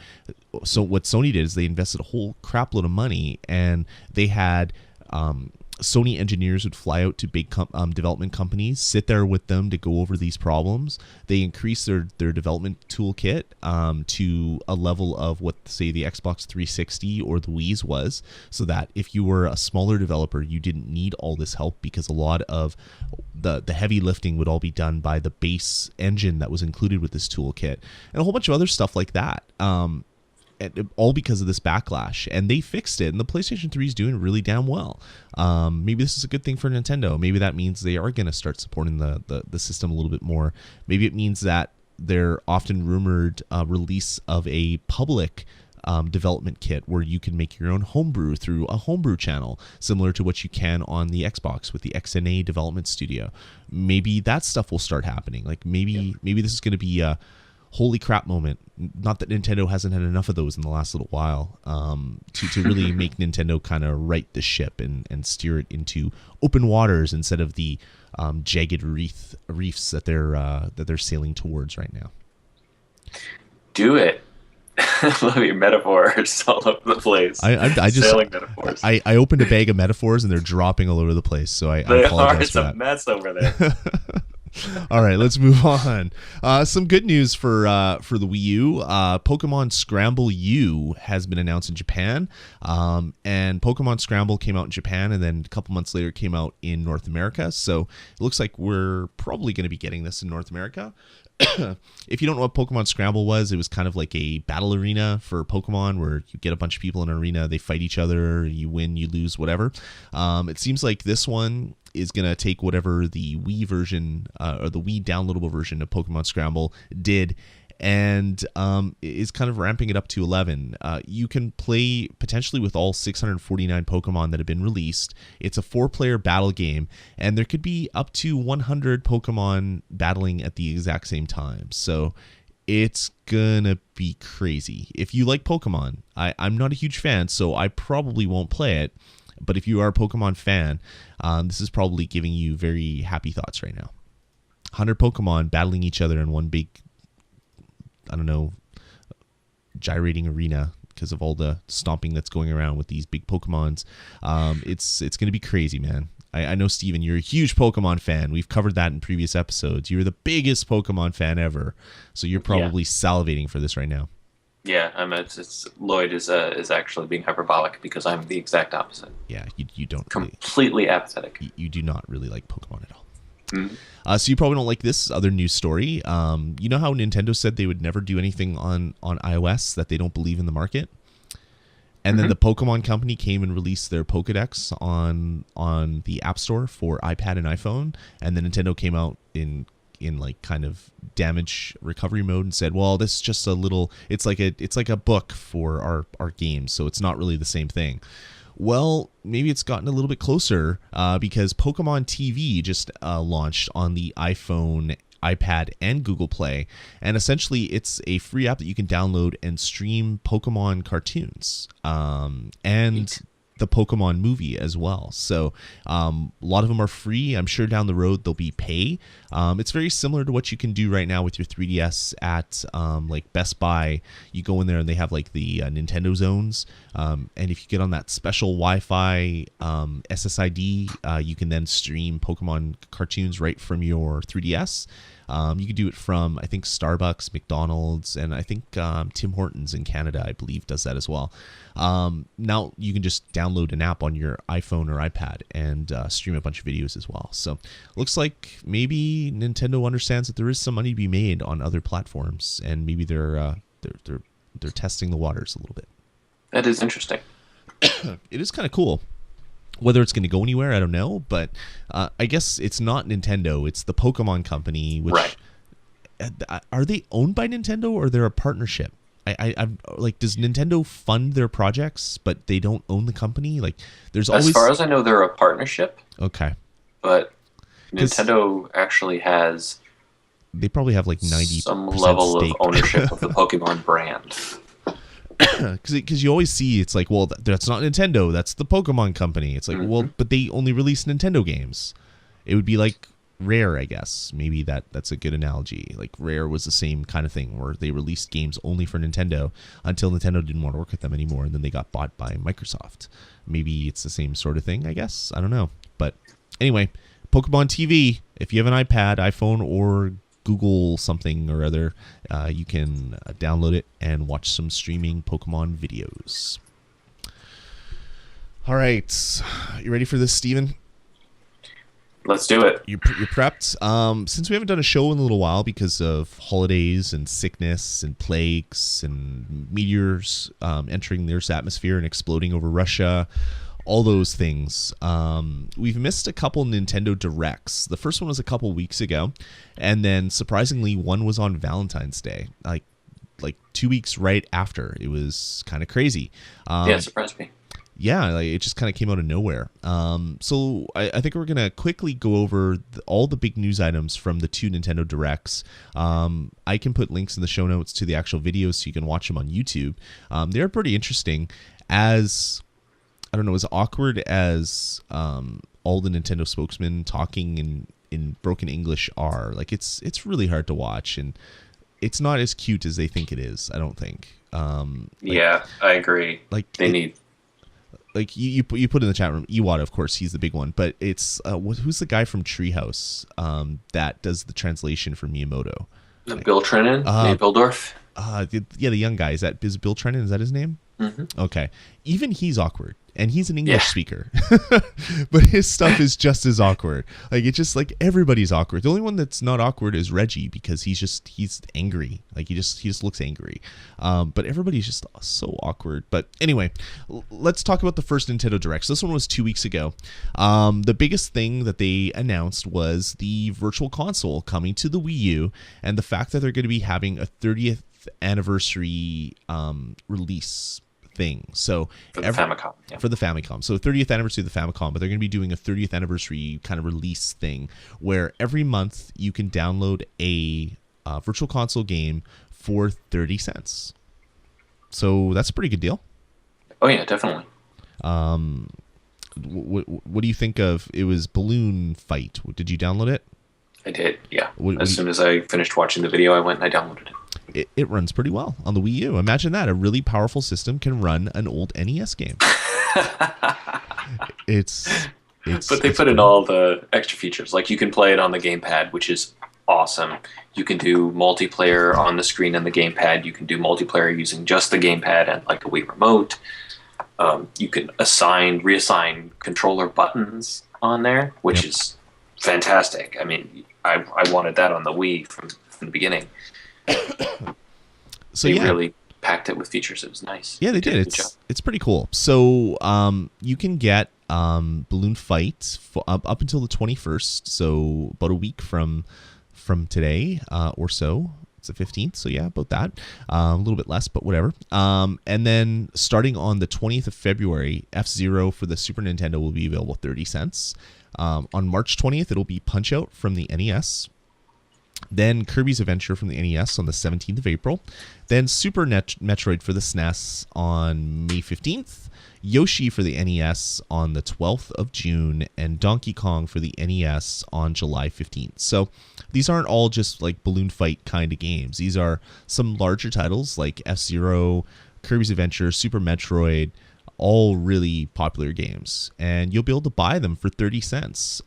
So what Sony did is they invested a whole crap load of money, and they had Sony engineers would fly out to big development companies, sit there with them to go over these problems. They increased their development toolkit to a level of what, say, the Xbox 360 or the Wii's was, so that if you were a smaller developer, you didn't need all this help, because a lot of the heavy lifting would all be done by the base engine that was included with this toolkit, and a whole bunch of other stuff like that. All because of this backlash, and they fixed it, and the PlayStation 3 is doing really damn well. Maybe this is a good thing for Nintendo. Maybe that means they are going to start supporting the system a little bit more. Maybe it means that their often rumored release of a public development kit where you can make your own homebrew through a homebrew channel, similar to what you can on the Xbox with the XNA development studio. Maybe that stuff will start happening. Like maybe this is going to be a holy crap moment. Not that Nintendo hasn't had enough of those in the last little while, to really make Nintendo kind of right the ship and steer it into open waters instead of the jagged reefs that they're sailing towards right now. Do it. Love your metaphors all over the place. I just Sailing metaphors. I opened a bag of metaphors and they're dropping all over the place. So I They apologize for are that. a mess over there. All right, let's move on. Some good news for the Wii U. Pokemon Scramble U has been announced in Japan, and Pokemon Scramble came out in Japan, and then a couple months later came out in North America. So it looks like we're probably going to be getting this in North America. If you don't know what Pokemon Scramble was, it was kind of like a battle arena for Pokemon where you get a bunch of people in an arena, they fight each other, you win, you lose, whatever. It seems like this one is going to take whatever the Wii version or the Wii downloadable version of Pokemon Scramble did, and is kind of ramping it up to 11. You can play potentially with all 649 Pokemon that have been released. It's a 4-player battle game, and there could be up to 100 Pokemon battling at the exact same time. So it's gonna be crazy. If you like Pokemon, I'm not a huge fan, so I probably won't play it. But if you are a Pokemon fan, this is probably giving you very happy thoughts right now. 100 Pokemon battling each other in one big, I don't know, gyrating arena because of all the stomping that's going around with these big Pokemons. It's going to be crazy, man. I know, Steven, you're a huge Pokemon fan. We've covered that in previous episodes. You're the biggest Pokemon fan ever, so you're probably salivating for this right now. Yeah, Lloyd is actually being hyperbolic because I'm the exact opposite. Yeah, you don't completely apathetic. You do not really like Pokemon at all. So you probably don't like this other news story. You know how Nintendo said they would never do anything on iOS, that they don't believe in the market? And then the Pokemon company came and released their Pokedex on the App Store for iPad and iPhone. And then Nintendo came out in like kind of damage recovery mode and said, well, this is just a little, it's like a book for our games, so it's not really the same thing. Well, maybe it's gotten a little bit closer because Pokemon TV just launched on the iPhone, iPad, and Google Play. And essentially, it's a free app that you can download and stream Pokemon cartoons and the Pokemon movie as well. So a lot of them are free. I'm sure down the road they'll be pay. It's very similar to what you can do right now with your 3DS at like Best Buy. You go in there and they have like the Nintendo zones. And if you get on that special Wi-Fi SSID, you can then stream Pokemon cartoons right from your 3DS. You can do it from, I think, Starbucks, McDonald's, and I think Tim Hortons in Canada, I believe, does that as well. Now you can just download an app on your iPhone or iPad and stream a bunch of videos as well. So looks like maybe Nintendo understands that there is some money to be made on other platforms, and maybe they're testing the waters a little bit. That is interesting. It is kind of cool. Whether it's going to go anywhere, I don't know. But I guess it's not Nintendo. It's the Pokemon Company. Which, right. Are they owned by Nintendo or they're a partnership? I'm like, does Nintendo fund their projects, but they don't own the company? Like, there's always. As far as I know, they're a partnership. Okay. But Nintendo actually has. They probably have like 90% some level stake. of ownership of the Pokemon brand. Because you always see it's like, well, that's not Nintendo, that's the Pokemon Company. It's like, well, but they only release Nintendo games. It would be like Rare, I guess. Maybe that's a good analogy. Like Rare was the same kind of thing where they released games only for Nintendo until Nintendo didn't want to work with them anymore, and then they got bought by Microsoft. Maybe it's the same sort of thing, I guess. I don't know. But anyway, Pokemon TV, if you have an iPad, iPhone, or Google something or other, you can download it and watch some streaming Pokemon videos. All right, you ready for this, Steven? Let's do it. You're prepped. Since we haven't done a show in a little while because of holidays and sickness and plagues and meteors entering the Earth's atmosphere and exploding over Russia, all those things. We've missed a couple Nintendo Directs. The first one was a couple weeks ago, and then surprisingly, one was on Valentine's Day, like 2 weeks right after. It was kind of crazy. Yeah, it surprised me. Yeah, like it just kind of came out of nowhere. So I think we're going to quickly go over all the big news items from the two Nintendo Directs. I can put links in the show notes to the actual videos so you can watch them on YouTube. They're pretty interesting. As awkward as all the Nintendo spokesmen talking in broken English are, like it's really hard to watch, and it's not as cute as they think it is, I don't think. Yeah, I agree. Like they need. Like you put in the chat room, Iwata, of course, he's the big one, but it's who's the guy from Treehouse that does the translation for Miyamoto? Bill Trennan, Nate Bildorf. The young guy. Is Bill Trennan? Is that his name? Mm-hmm. Okay. Even he's awkward, and he's an English speaker, but his stuff is just as awkward. Like it's just like everybody's awkward. The only one that's not awkward is Reggie because he's angry. Like he just looks angry. But everybody's just so awkward. But anyway, let's talk about the first Nintendo Direct. So this one was 2 weeks ago. The biggest thing that they announced was the Virtual Console coming to the Wii U, and the fact that they're going to be having a 30th anniversary release thing. So for the Famicom. Yeah. For the Famicom. So 30th anniversary of the Famicom, but they're going to be doing a 30th anniversary kind of release thing where every month you can download a Virtual Console game for 30 cents. So that's a pretty good deal. Oh yeah, definitely. What do you think of, it was Balloon Fight? Did you download it? I did, yeah. As soon as I finished watching the video, I went and I downloaded it. It runs pretty well on the Wii U. Imagine that. A really powerful system can run an old NES game. But they put in all the extra features. Like you can play it on the gamepad, which is awesome. You can do multiplayer on the screen and the gamepad. You can do multiplayer using just the gamepad and like a Wii remote. You can reassign controller buttons on there, which is fantastic. I mean, I wanted that on the Wii from the beginning. So they really packed it with features. It was nice. Yeah, they did. It's pretty cool. So you can get Balloon Fight up until the 21st, so about a week from today or so. It's the 15th, so yeah, about that. A little bit less, but whatever. And then starting on the 20th of February, F-Zero for the Super Nintendo will be available 30 cents. On March 20th, it'll be Punch-Out from the NES. Then Kirby's Adventure from the NES on the 17th of April. Then Super Metroid for the SNES on May 15th. Yoshi for the NES on the 12th of June. And Donkey Kong for the NES on July 15th. So these aren't all just like Balloon Fight kind of games. These are some larger titles like F-Zero, Kirby's Adventure, Super Metroid, all really popular games. And you'll be able to buy them for 30 cents.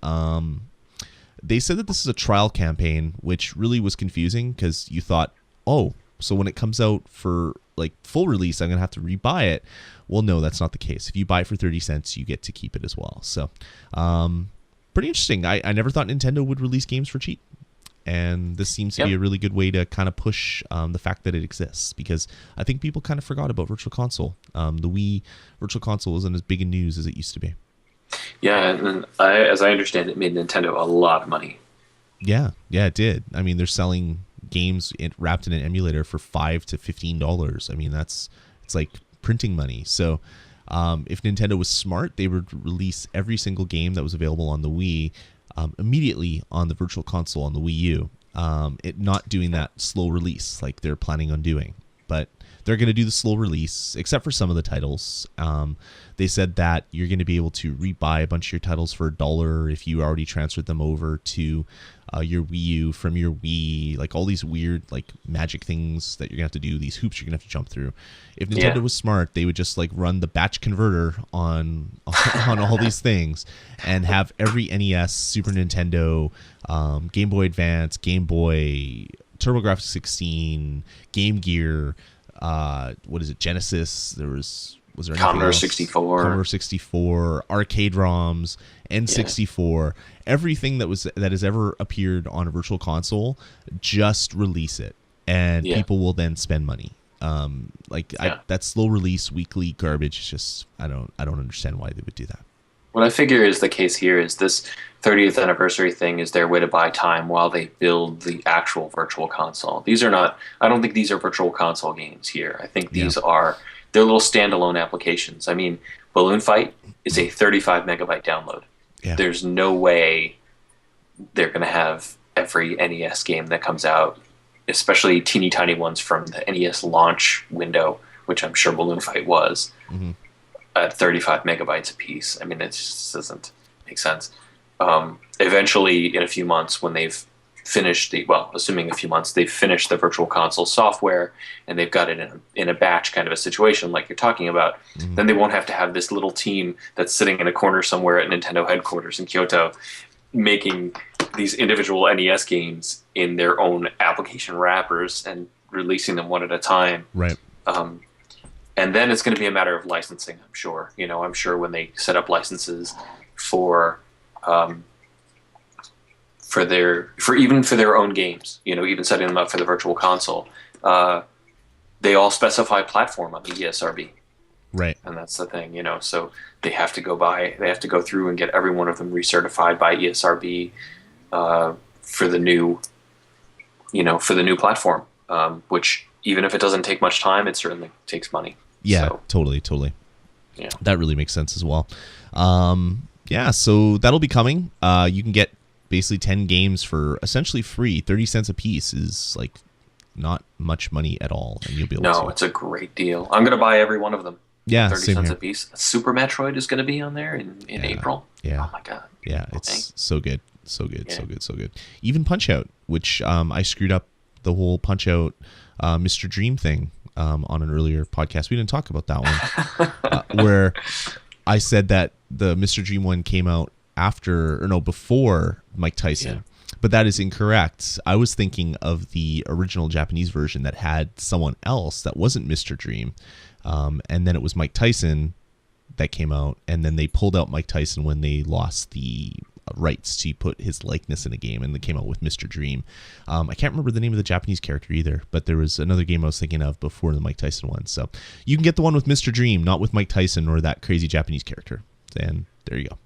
They said that this is a trial campaign, which really was confusing because you thought, oh, so when it comes out for like full release, I'm going to have to rebuy it. Well, no, that's not the case. If you buy it for 30 cents, you get to keep it as well. So pretty interesting. I never thought Nintendo would release games for cheap. And this seems to be a really good way to kind of push the fact that it exists, because I think people kind of forgot about Virtual Console. The Wii Virtual Console isn't as big in news as it used to be. Yeah, and as I understand it, made Nintendo a lot of money. Yeah, it did. I mean, they're selling games wrapped in an emulator for $5 to $15. I mean, it's like printing money. So if Nintendo was smart, they would release every single game that was available on the Wii immediately on the Virtual Console on the Wii U. It not doing that slow release like they're planning on doing. But they're going to do the slow release, except for some of the titles. They said that you're going to be able to rebuy a bunch of your titles for $1 if you already transferred them over to your Wii U from your Wii. Like all these weird like magic things that you're going to have to do, these hoops you're going to have to jump through. If Nintendo was smart, they would just like run the batch converter on all these things and have every NES, Super Nintendo, Game Boy Advance, Game Boy, TurboGrafx 16, Game Gear, what is it, Genesis, was there Commodore 64, Commodore 64, arcade ROMs, N64, everything that has ever appeared on a Virtual Console, just release it, and people will then spend money. That slow release weekly garbage is just I don't understand why they would do that. What I figure is the case here is this 30th anniversary thing is their way to buy time while they build the actual Virtual Console. These are not, I don't think these are Virtual Console games here. I think these are, they're little standalone applications. I mean, Balloon Fight is a 35 megabyte download. Yeah. There's no way they're going to have every NES game that comes out, especially teeny tiny ones from the NES launch window, which I'm sure Balloon Fight was. Mm-hmm. At 35 megabytes a piece. I mean, it just doesn't make sense. Eventually, in a few months, when they've finished assuming a few months, they've finished the Virtual Console software and they've got it in a batch kind of a situation like you're talking about, then they won't have to have this little team that's sitting in a corner somewhere at Nintendo headquarters in Kyoto making these individual NES games in their own application wrappers and releasing them one at a time. Right. And then it's going to be a matter of licensing, I'm sure. I'm sure when they set up licenses for their own games, even setting them up for the Virtual Console, they all specify platform on the ESRB. Right. And that's the thing, so they have to go through and get every one of them recertified by ESRB for the new platform, which even if it doesn't take much time, it certainly takes money. Yeah, so, totally. Yeah, that really makes sense as well. So that'll be coming. You can get basically 10 games for essentially free. 30 cents a piece is like not much money at all, and you'll be able to. No, it's a great deal. I'm going to buy every one of them. Yeah, 30 cents a piece. Super Metroid is going to be on there in April. Yeah. Oh my god. Yeah, it's so good. So good. Even Punch-Out, which I screwed up the whole Punch-Out Mr. Dream thing on an earlier podcast. We didn't talk about that one. Where I said that the Mr. Dream one came out before Mike Tyson. Yeah. But that is incorrect. I was thinking of the original Japanese version that had someone else that wasn't Mr. Dream. And then it was Mike Tyson that came out. And then they pulled out Mike Tyson when they lost the rights to put his likeness in a game, and they came out with Mr. Dream. I can't remember the name of the Japanese character either, but there was another game I was thinking of before the Mike Tyson one. So you can get the one with Mr. Dream, not with Mike Tyson or that crazy Japanese character. And there you go.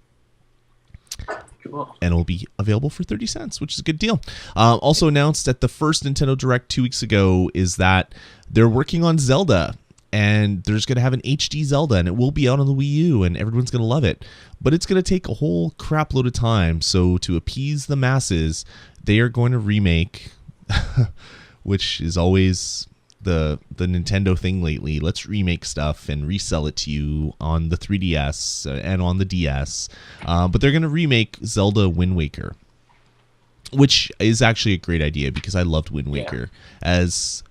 Cool. And it will be available for 30 cents, which is a good deal. Also announced at the first Nintendo Direct 2 weeks ago is that they're working on Zelda, and they're just going to have an HD Zelda, and it will be out on the Wii U, and everyone's going to love it. But it's going to take a whole crap load of time. So to appease the masses, they are going to remake, which is always the Nintendo thing lately. Let's remake stuff and resell it to you on the 3DS and on the DS. But they're going to remake Zelda Wind Waker, which is actually a great idea because I loved Wind Waker as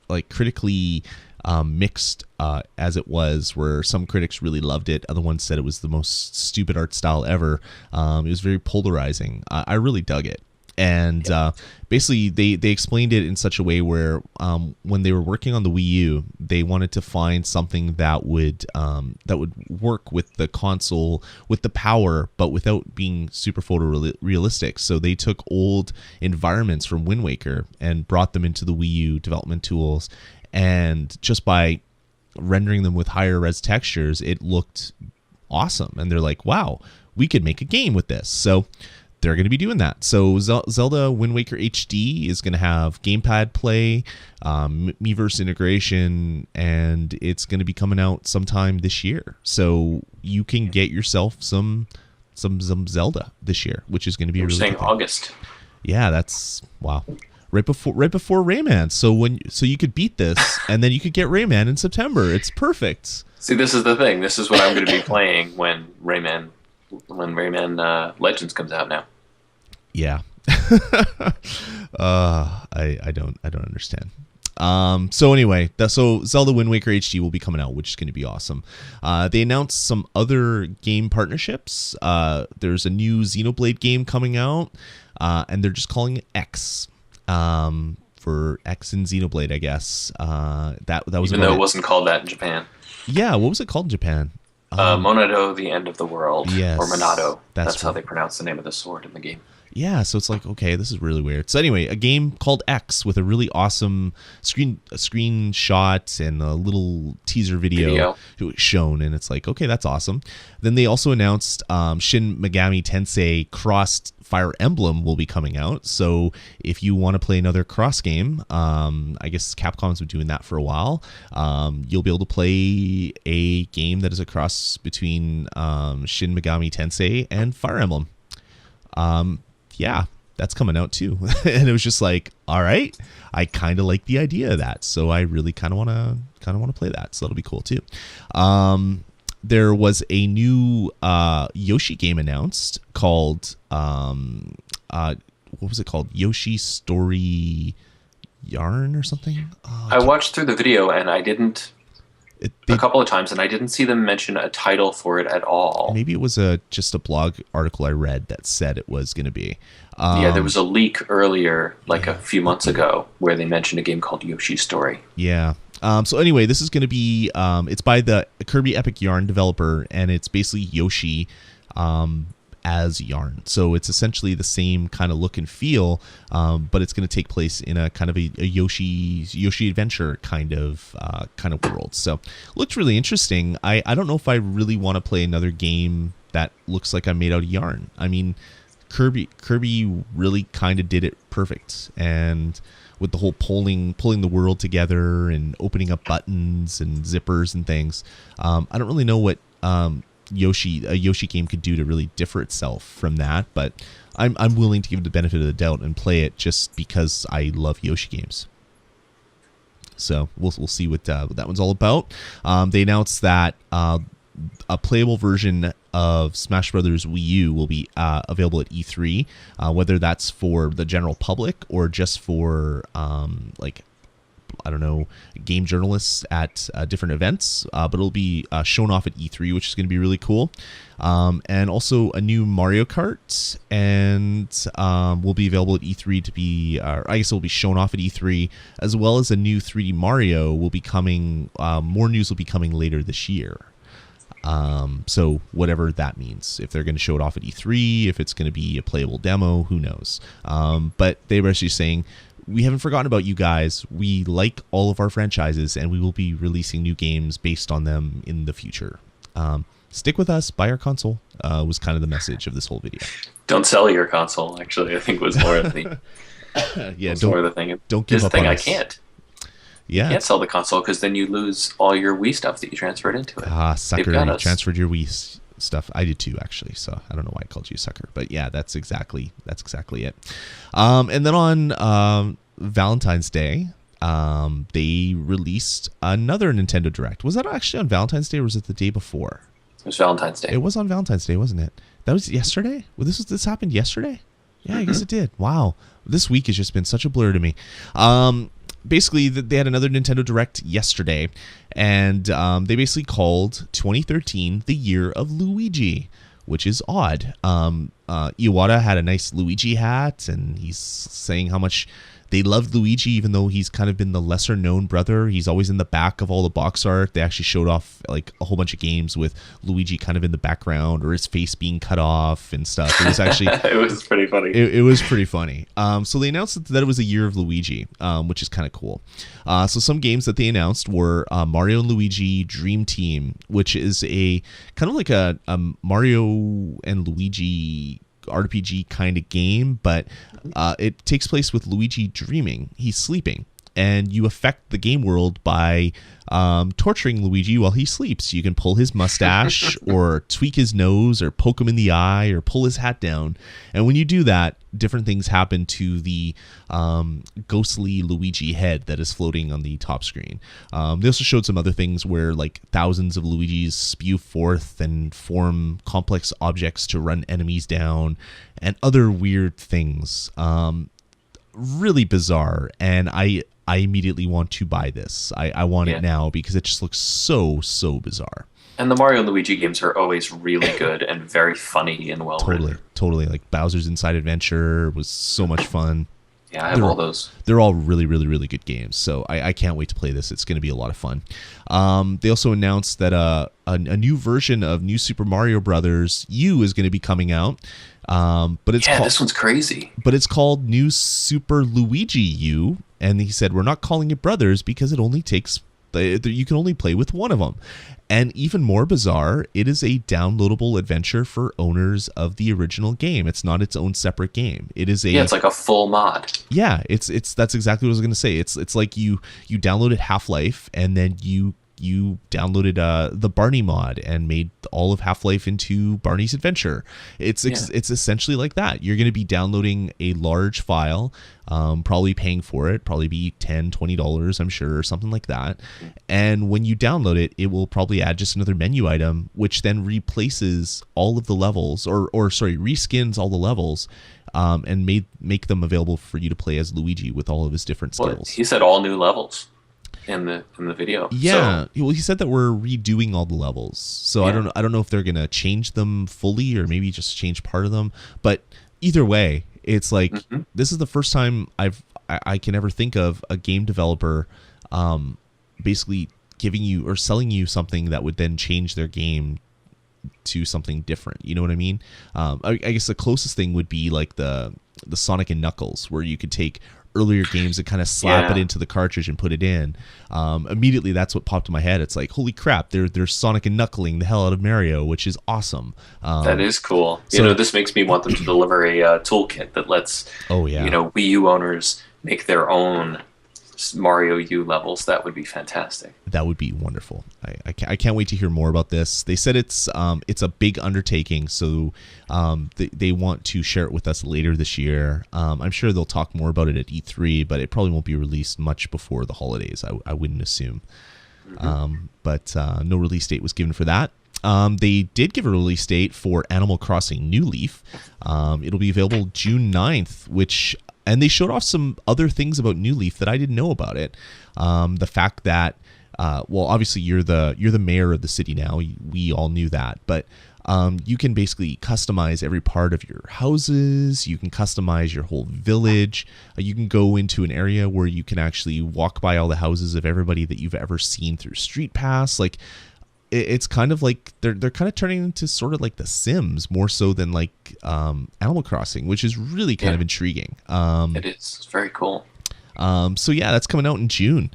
like critically mixed as it was, where some critics really loved it, other ones said it was the most stupid art style ever. It was very polarizing. I really dug it. And basically, they explained it in such a way where when they were working on the Wii U, they wanted to find something that would work with the console, with the power, but without being super photorealistic. So they took old environments from Wind Waker and brought them into the Wii U development tools, and just by rendering them with higher res textures, it looked awesome. And they're like, wow, we could make a game with this. So they're going to be doing that. So Zelda Wind Waker HD is going to have gamepad play, Miiverse integration, and it's going to be coming out sometime this year. So you can get yourself some Zelda this year, which is going to be really saying August. Yeah, that's wow. Right before Rayman. So you could beat this, and then you could get Rayman in September. It's perfect. See, this is the thing. This is what I'm going to be playing when Rayman Legends comes out now. Yeah. I don't understand. So anyway, so Zelda Wind Waker HD will be coming out, which is going to be awesome. They announced some other game partnerships. There's a new Xenoblade game coming out, and they're just calling it X. For X and Xenoblade, I guess. That was even though it wasn't called that in Japan. Yeah, what was it called in Japan? Monado, the End of the World, yes, or Monado. That's right. how they pronounce the name of the sword in the game. Yeah, so it's like, okay, this is really weird. So anyway, a game called X with a really awesome screenshot and a little teaser video shown, and it's like, okay, that's awesome. Then they also announced Shin Megami Tensei Crossed Fire Emblem will be coming out. So if you want to play another cross game, I guess Capcom's been doing that for a while. You'll be able to play a game that is a cross between Shin Megami Tensei and Fire Emblem. Yeah, that's coming out too. And it was just like, all right, I kind of like the idea of that. So I really kind of want to play that. So that'll be cool too. There was a new Yoshi game announced called, what was it called? Yoshi Story Yarn or something? I watched through the video and I didn't, a couple of times, and I didn't see them mention a title for it at all. Maybe it was just a blog article I read that said it was going to be. Yeah, there was a leak earlier, like a few months ago, where they mentioned a game called Yoshi Story. Yeah. So anyway, this is going to be, it's by the Kirby Epic Yarn developer, and it's basically Yoshi as Yarn. So it's essentially the same kind of look and feel, but it's going to take place in a kind of a Yoshi adventure kind of world. So looks really interesting. I don't know if I really want to play another game that looks like I'm made out of yarn. I mean, Kirby really kind of did it perfect, and with the whole pulling the world together and opening up buttons and zippers and things. I don't really know what a Yoshi game could do to really differ itself from that, but I'm willing to give it the benefit of the doubt and play it just because I love Yoshi games. So we'll see what that one's all about. They announced that a playable version of Smash Brothers Wii U will be available at E3, whether that's for the general public or just for I don't know, game journalists at different events, but it'll be shown off at E3, which is going to be really cool. And also a new Mario Kart, and will be available at E3 to be, I guess it will be shown off at E3, as well as a new 3D Mario will be coming. More news will be coming later this year. So whatever that means, if they're going to show it off at E3, if it's going to be a playable demo, who knows? But they were actually saying, we haven't forgotten about you guys. We like all of our franchises, and we will be releasing new games based on them in the future. stick with us, buy our console. Was kind of the message of this whole video. Don't sell your console. Actually, I think was more of the more the thing. Don't give up on us. I can't. Yeah, you can't sell the console because then you lose all your Wii stuff that you transferred into it. Sucker! You transferred your Wii stuff. I did too, actually. So I don't know why I called you a sucker, but yeah, that's exactly it. And then on Valentine's Day, they released another Nintendo Direct. Was that actually on Valentine's Day, or was it the day before? It was Valentine's Day. It was on Valentine's Day, wasn't it? That was yesterday? Well, this happened yesterday? Yeah, I guess it did. Wow. This week has just been such a blur to me. Basically, they had another Nintendo Direct yesterday, and they basically called 2013 the year of Luigi, which is odd. Iwata had a nice Luigi hat, and he's saying how much they loved Luigi, even though he's kind of been the lesser known brother. He's always in the back of all the box art. They actually showed off like a whole bunch of games with Luigi kind of in the background or his face being cut off and stuff. It was actually it was pretty funny. It was pretty funny. So they announced that it was a year of Luigi, which is kind of cool. So some games that they announced were Mario and Luigi Dream Team, which is a kind of like a Mario and Luigi RPG kind of game, but it takes place with Luigi dreaming. He's sleeping, and you affect the game world by torturing Luigi while he sleeps. You can pull his mustache or tweak his nose or poke him in the eye or pull his hat down. And when you do that, different things happen to the ghostly Luigi head that is floating on the top screen. They also showed some other things where like thousands of Luigis spew forth and form complex objects to run enemies down and other weird things. Really bizarre, and I immediately want to buy this. I want it now because it just looks so bizarre. And the Mario and Luigi games are always really good and very funny and well written. Totally. Like Bowser's Inside Adventure was so much fun. Yeah, I have all those. They're all really good games. So I can't wait to play this. It's going to be a lot of fun. They also announced that a new version of New Super Mario Brothers U is going to be coming out. But it's this one's crazy. But it's called New Super Luigi U, and he said we're not calling it Brothers because it only takes you can only play with one of them. And even more bizarre, it is a downloadable adventure for owners of the original game. It's not its own separate game. It is it's like a full mod. Yeah, it's that's exactly what I was going to say. It's like you downloaded Half-Life and then you downloaded the Barney mod and made all of Half-Life into Barney's Adventure. It's essentially like that. You're going to be downloading a large file, probably paying for it, probably be $10, $20, I'm sure, or something like that. And when you download it, it will probably add just another menu item, which then replaces all of the levels, or reskins all the levels, and make them available for you to play as Luigi with all of his different skills. Well, he said all new levels in the video. Yeah. Well, he said that we're redoing all the levels. So I don't know if they're going to change them fully or maybe just change part of them, but either way, it's like this is the first time I can ever think of a game developer basically giving you or selling you something that would then change their game to something different. You know what I mean? I guess the closest thing would be like the Sonic and Knuckles, where you could take earlier games and kind of slap it into the cartridge and put it in. Immediately, that's what popped in my head. It's like, holy crap, they're Sonic and Knuckling the hell out of Mario, which is awesome. That is cool. This makes me want them to deliver a toolkit that lets Wii U owners make their own Mario U levels. That would be fantastic. That would be wonderful. I can't wait to hear more about this. They said it's a big undertaking, so they want to share it with us later this year. I'm sure they'll talk more about it at E3, but it probably won't be released much before the holidays, I wouldn't assume. But no release date was given for that. They did give a release date for Animal Crossing New Leaf. It'll be available June 9th, and they showed off some other things about New Leaf that I didn't know about it. The fact that, obviously you're the mayor of the city now. We all knew that, but you can basically customize every part of your houses. You can customize your whole village. You can go into an area where you can actually walk by all the houses of everybody that you've ever seen through Street Pass. Like, it's kind of like they're kind of turning into sort of like The Sims more so than like Animal Crossing, which is really kind of intriguing. It is. It's very cool. So yeah, that's coming out in June.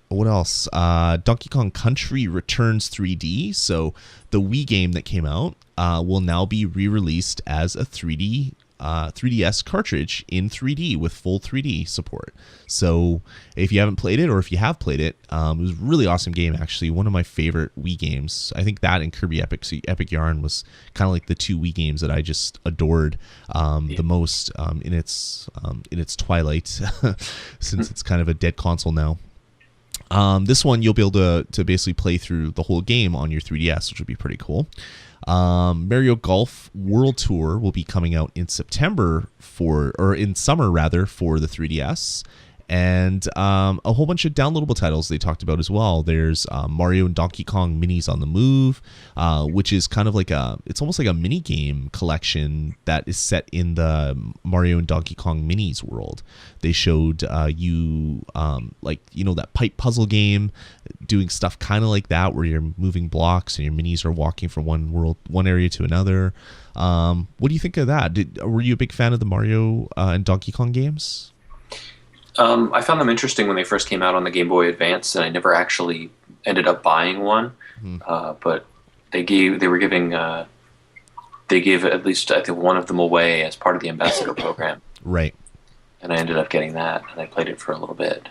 What else? Donkey Kong Country returns 3D. So the Wii game that came out will now be re-released as a 3DS cartridge in 3D with full 3D support. So if you haven't played it, or if you have played it, it was a really awesome game, actually. One of my favorite Wii games. I think that and Kirby Epic Yarn was kind of like the two Wii games that I just adored the most in its twilight, since it's kind of a dead console now. This one you'll be able to basically play through the whole game on your 3DS, which would be pretty cool. Mario Golf World Tour will be coming out in summer rather, for the 3DS. And a whole bunch of downloadable titles they talked about as well. There's Mario and Donkey Kong Minis on the Move, which is kind of like it's almost like a mini game collection that is set in the Mario and Donkey Kong Minis world. They showed that pipe puzzle game, doing stuff kind of like that, where you're moving blocks and your minis are walking from one area to another. What do you think of that? Were you a big fan of the Mario and Donkey Kong games? I found them interesting when they first came out on the Game Boy Advance, and I never actually ended up buying one. But they gave at least, I think, one of them away as part of the Ambassador program. Right. And I ended up getting that, and I played it for a little bit.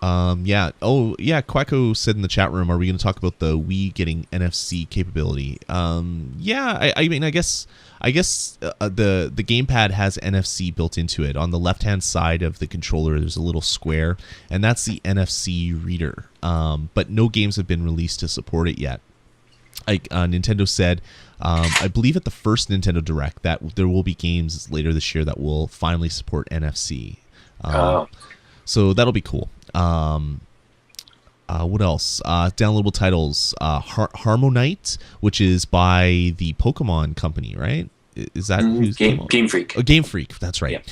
Yeah. Oh, yeah. Quacko said in the chat room, "Are we going to talk about the Wii getting NFC capability?" Yeah. I mean, I guess the gamepad has NFC built into it. On the left-hand side of the controller, there's a little square, and that's the NFC reader. But no games have been released to support it yet. Nintendo said, I believe at the first Nintendo Direct, that there will be games later this year that will finally support NFC. So that'll be cool. What else? Downloadable titles. Harmonite, which is by the Pokemon company, right? Is that Game Freak? Oh, Game Freak. That's right. Yeah.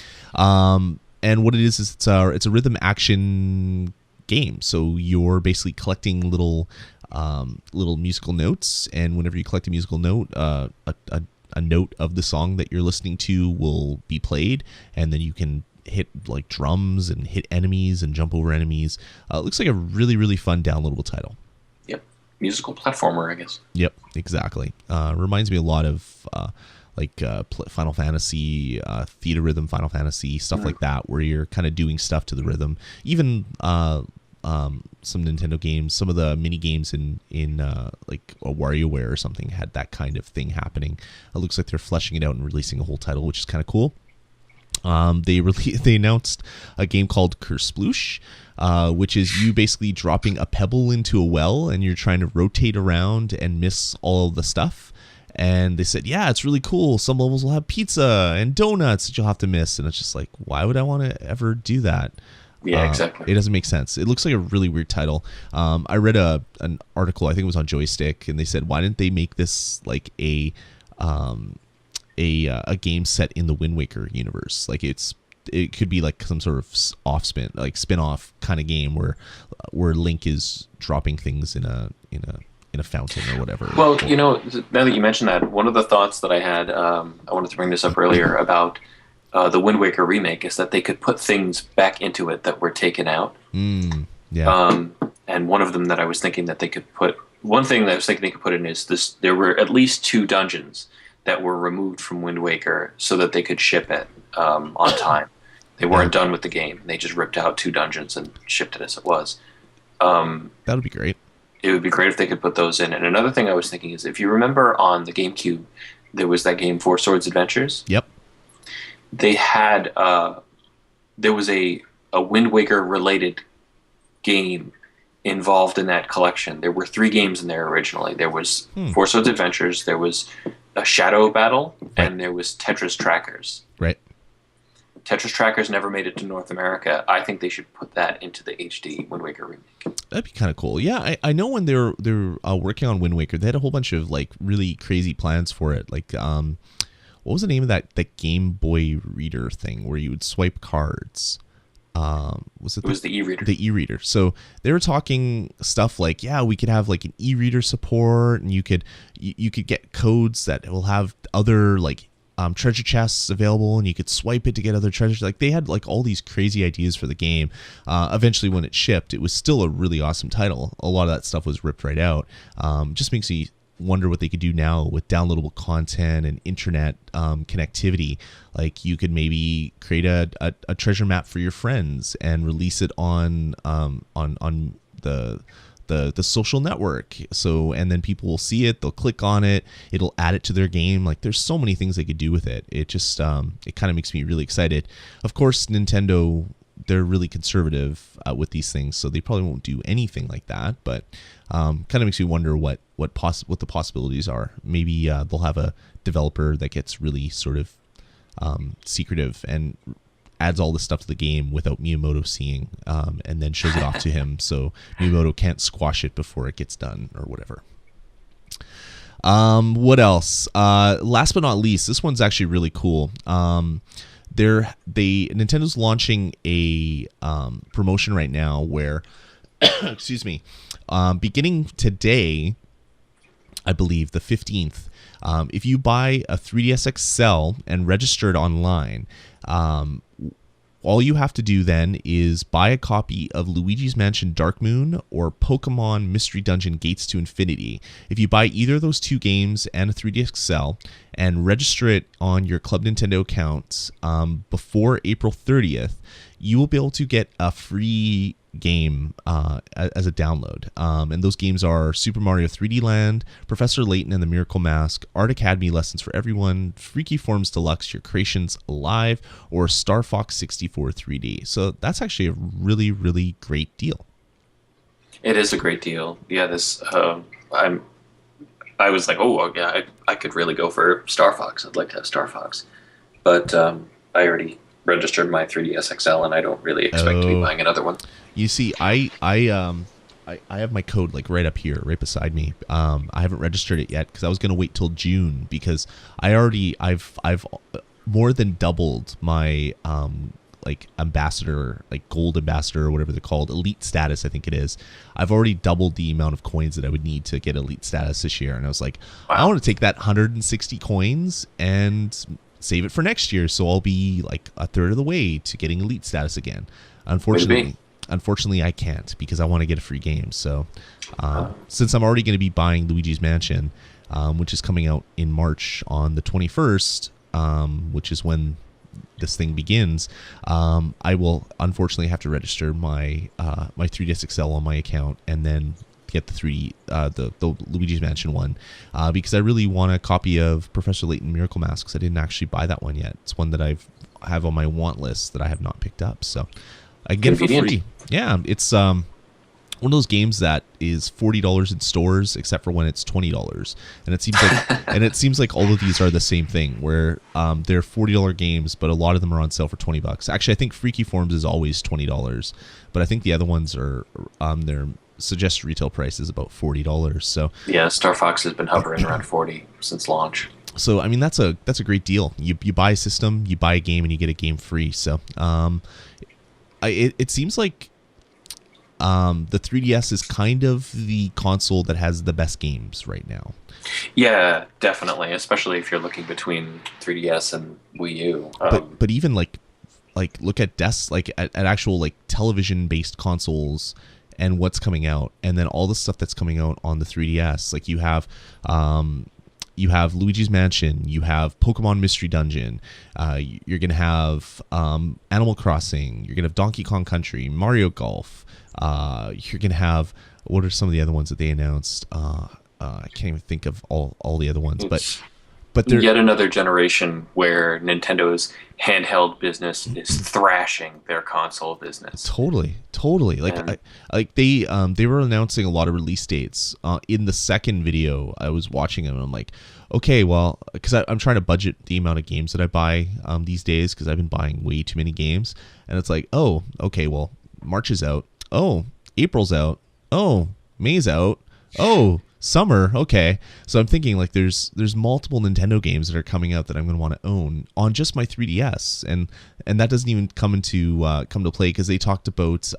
And what it is it's a rhythm action game. So you're basically collecting little musical notes, and whenever you collect a musical note, a note of the song that you're listening to will be played, and then you can hit like drums and hit enemies and jump over enemies. It looks like a really, really fun downloadable title. Yep. Musical platformer, I guess. Yep, exactly. Reminds me a lot of Final Fantasy, Theta Rhythm Final Fantasy, stuff like that, where you're kind of doing stuff to the rhythm. Even some Nintendo games, some of the mini games in like a WarioWare or something had that kind of thing happening. It looks like they're fleshing it out and releasing a whole title, which is kind of cool. They announced a game called Kersploosh, which is you basically dropping a pebble into a well, and you're trying to rotate around and miss all of the stuff. And they said, yeah, it's really cool. Some levels will have pizza and donuts that you'll have to miss. And it's just like, why would I want to ever do that? Yeah, exactly. It doesn't make sense. It looks like a really weird title. I read an article, I think it was on Joystick, and they said, why didn't they make this like a game set in the Wind Waker universe? Like it could be like some sort of spin-off kind of game where Link is dropping things in a fountain or whatever. Well, now that you mention that, one of the thoughts that I had, I wanted to bring this up earlier about the Wind Waker remake, is that they could put things back into it that were taken out. Yeah. And one of them that I was thinking that they could put, one thing that I was thinking they could put in is this: there were at least 2 dungeons that were removed from Wind Waker so that they could ship it on time. They weren't done with the game. They just ripped out 2 dungeons and shipped it as it was. That would be great. It would be great if they could put those in. And another thing I was thinking is, if you remember on the GameCube, there was that game Four Swords Adventures. Yep. They had there was a Wind Waker related game involved in that collection. There were 3 games in there originally. There was Four Swords Adventures, there was a Shadow Battle, and there was Tetris Trackers. Right. Tetris Trackers never made it to North America. I think they should put that into the HD Wind Waker remake. That'd be kind of cool. Yeah, I know when they're working on Wind Waker, they had a whole bunch of like really crazy plans for it. Like, what was the name of that Game Boy reader thing where you would swipe cards? It was the e-reader. The e-reader. So they were talking stuff like, yeah, we could have like an e-reader support, and you could get codes that will have other like treasure chests available, and you could swipe it to get other treasures. Like they had like all these crazy ideas for the game. Eventually, when it shipped, it was still a really awesome title. A lot of that stuff was ripped right out. Just makes me wonder what they could do now with downloadable content and internet connectivity. Like you could maybe create a treasure map for your friends and release it on the social network. So, and then people will see it, they'll click on it, it'll add it to their game. Like there's so many things they could do with it. It just it kind of makes me really excited. Of course, Nintendo, they're really conservative with these things, so they probably won't do anything like that. But kind of makes me wonder what the possibilities are. Maybe they'll have a developer that gets really sort of secretive and adds all this stuff to the game without Miyamoto seeing, and then shows it off to him, so Miyamoto can't squash it before it gets done or whatever. What else? Last but not least, this one's actually really cool. Nintendo's launching a promotion right now where, excuse me, beginning today, I believe the 15th, if you buy a 3DS XL and registered online, all you have to do then is buy a copy of Luigi's Mansion Dark Moon or Pokemon Mystery Dungeon Gates to Infinity. If you buy either of those two games and a 3DS XL and register it on your Club Nintendo account before April 30th, you will be able to get a free game as a download. And those games are Super Mario 3D Land, Professor Layton and the Miracle Mask, Art Academy Lessons for Everyone, Freaky Forms Deluxe, Your Creations Alive, or Star Fox 64 3D. So that's actually a really, really great deal. It is a great deal. Yeah, this I was like, oh yeah, I could really go for Star Fox. I'd like to have Star Fox, but I already registered my 3DS XL, and I don't really expect to be buying another one. You see, I have my code like right up here, right beside me. I haven't registered it yet because I was gonna wait till June because I've more than doubled my like ambassador, like gold ambassador or whatever they're called, elite status, I think it is. I've already doubled the amount of coins that I would need to get elite status this year, and I was like, wow. I want to take that 160 coins and save it for next year, so I'll be like a third of the way to getting elite status again. Unfortunately, I can't because I want to get a free game. So since I'm already going to be buying Luigi's Mansion, which is coming out in March on the 21st, which is when this thing begins, I will unfortunately have to register my my 3DS XL on my account and then get the Luigi's Mansion one because I really want a copy of Professor Layton Miracle Mask because I didn't actually buy that one yet. It's one that I have on my want list that I have not picked up, so I can get it for free. Yeah, it's one of those games that is $40 in stores except for when it's $20, and it seems like all of these are the same thing where they're $40 games, but a lot of them are on sale for $20. Actually, I think Freaky Forms is always $20, but I think the other ones are their suggested retail price is about $40. So yeah, Star Fox has been hovering around 40 since launch. So I mean that's a great deal. You buy a system, you buy a game, and you get a game free. So it seems like the 3DS is kind of the console that has the best games right now. Yeah, definitely, especially if you're looking between 3DS and Wii U. But even like look at at actual like television based consoles and what's coming out, and then all the stuff that's coming out on the 3DS. Like you have Luigi's Mansion, you have Pokemon Mystery Dungeon, you're gonna have Animal Crossing, you're gonna have Donkey Kong Country, Mario Golf, you're gonna have, what are some of the other ones that they announced? I can't even think of all the other ones, but yet another generation where Nintendo's handheld business is thrashing their console business. Totally. Like they were announcing a lot of release dates. In the second video, I was watching them, and I'm like, okay, well, because I'm trying to budget the amount of games that I buy these days because I've been buying way too many games, and it's like, oh, okay, well, March is out. Oh, April's out. Oh, May's out. Oh, summer, okay. So I'm thinking like there's multiple Nintendo games that are coming out that I'm going to want to own on just my 3DS, and that doesn't even come to play because they talked about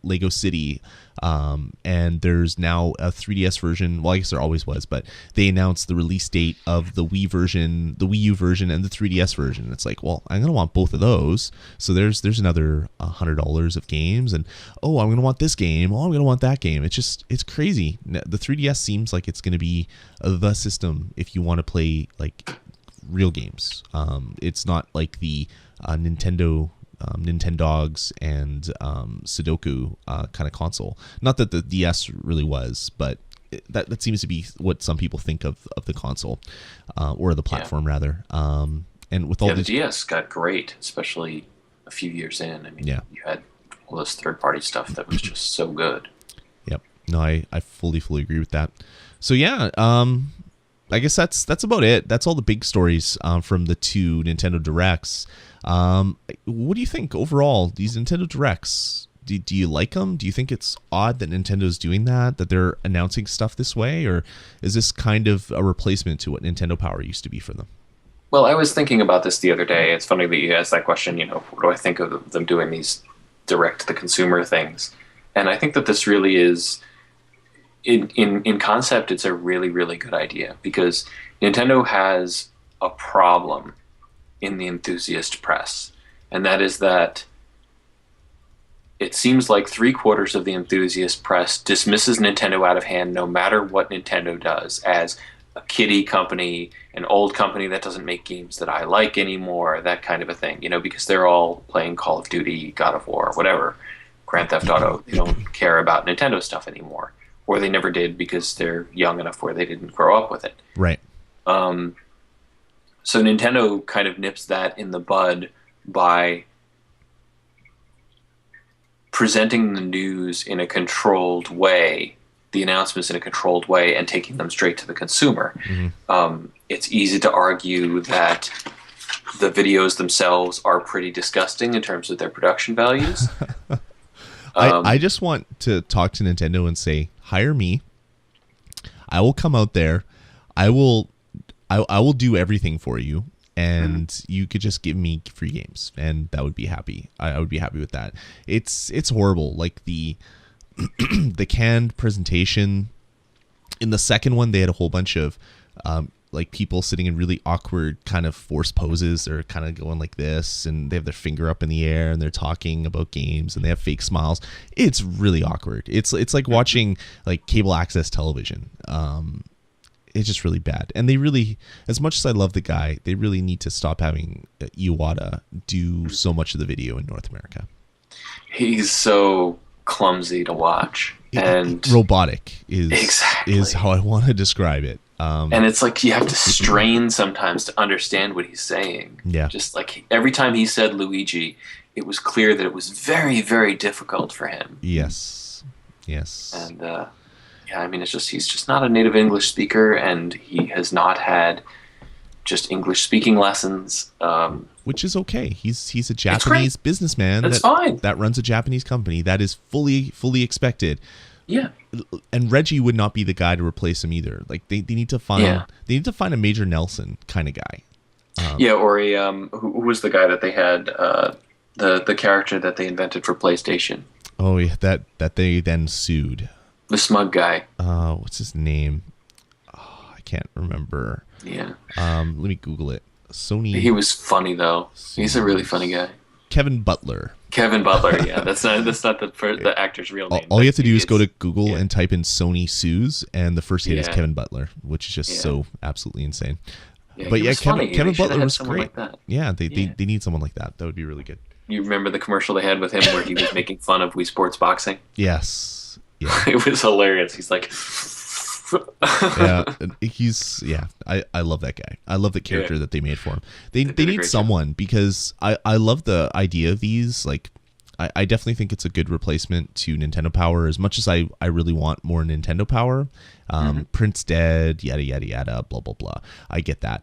Lego City And there's now a 3DS version. Well, I guess there always was, but they announced the release date of the Wii version, the Wii U version, and the 3DS version. It's like, well, I'm gonna want both of those. So there's another $100 of games, and I'm gonna want this game. I'm gonna want that game. It's crazy. The 3DS seems like it's gonna be the system if you want to play like real games. It's not like the Nintendogs and Sudoku kind of console. Not that the DS really was, but that seems to be what some people think of the console, or the platform rather. And with all the DS got great, especially a few years in. I mean, you had all this third-party stuff that was just so good. Yep. No, I fully agree with that. So yeah, I guess that's about it. That's all the big stories from the 2 Nintendo Directs. What do you think overall, these Nintendo Directs? Do you like them? Do you think it's odd that Nintendo's doing that they're announcing stuff this way? Or is this kind of a replacement to what Nintendo Power used to be for them? Well, I was thinking about this the other day. It's funny that you asked that question, what do I think of them doing these direct-to-the-consumer things? And I think that this really is, in concept, it's a really, really good idea, because Nintendo has a problem in the enthusiast press, and that is that it seems like 3/4 of the enthusiast press dismisses Nintendo out of hand no matter what Nintendo does as a kiddie company, an old company that doesn't make games that I like anymore, that kind of a thing, because they're all playing Call of Duty, God of War, whatever, Grand Theft Auto. They don't care about Nintendo stuff anymore, or they never did because they're young enough where they didn't grow up with it. Right. So Nintendo kind of nips that in the bud by presenting the news in a controlled way, the announcements in a controlled way, and taking them straight to the consumer. Mm-hmm. It's easy to argue that the videos themselves are pretty disgusting in terms of their production values. I just want to talk to Nintendo and say, hire me. I will come out there. I will do everything for you, and you could just give me free games, and that would be happy. I would be happy with that. It's horrible. Like the canned presentation. In the second one, they had a whole bunch of like people sitting in really awkward kind of forced poses. They're kind of going like this, and they have their finger up in the air, and they're talking about games, and they have fake smiles. It's really awkward. It's like watching like cable access television. It's just really bad. And they really, as much as I love the guy, they really need to stop having Iwata do so much of the video in North America. He's so clumsy to watch. And robotic is how I want to describe it. And it's like you have to strain sometimes to understand what he's saying. Yeah. Just like every time he said Luigi, it was clear that it was very, very difficult for him. Yes. And yeah, I mean, he's just not a native English speaker, and he has not had just English speaking lessons. Which is okay. He's a Japanese businessman. That's fine. That runs a Japanese company. That is fully expected. Yeah. And Reggie would not be the guy to replace him either. Like they need to find a Major Nelson kind of guy. Or a who was the guy that they had the character that they invented for PlayStation? Oh yeah, that they then sued. The smug guy. What's his name? Oh, I can't remember. Yeah. Let me Google it. Sony. He was funny though. He's a really funny guy. Kevin Butler. Yeah, that's not the actor's real name. All you have to do is go to Google and type in Sony sues, and the first hit is Kevin Butler, which is just so absolutely insane. Yeah, but Kevin Butler was great. Like yeah, they need someone like that. That would be really good. You remember the commercial they had with him where he was making fun of Wii Sports Boxing? Yes. Yeah. It was hilarious. He's like, I love that guy. I love the character that they made for him. They need someone because I love the idea of these. Like, I definitely think it's a good replacement to Nintendo Power. As much as I really want more Nintendo Power, Prince dead, yada yada yada, blah blah blah. I get that.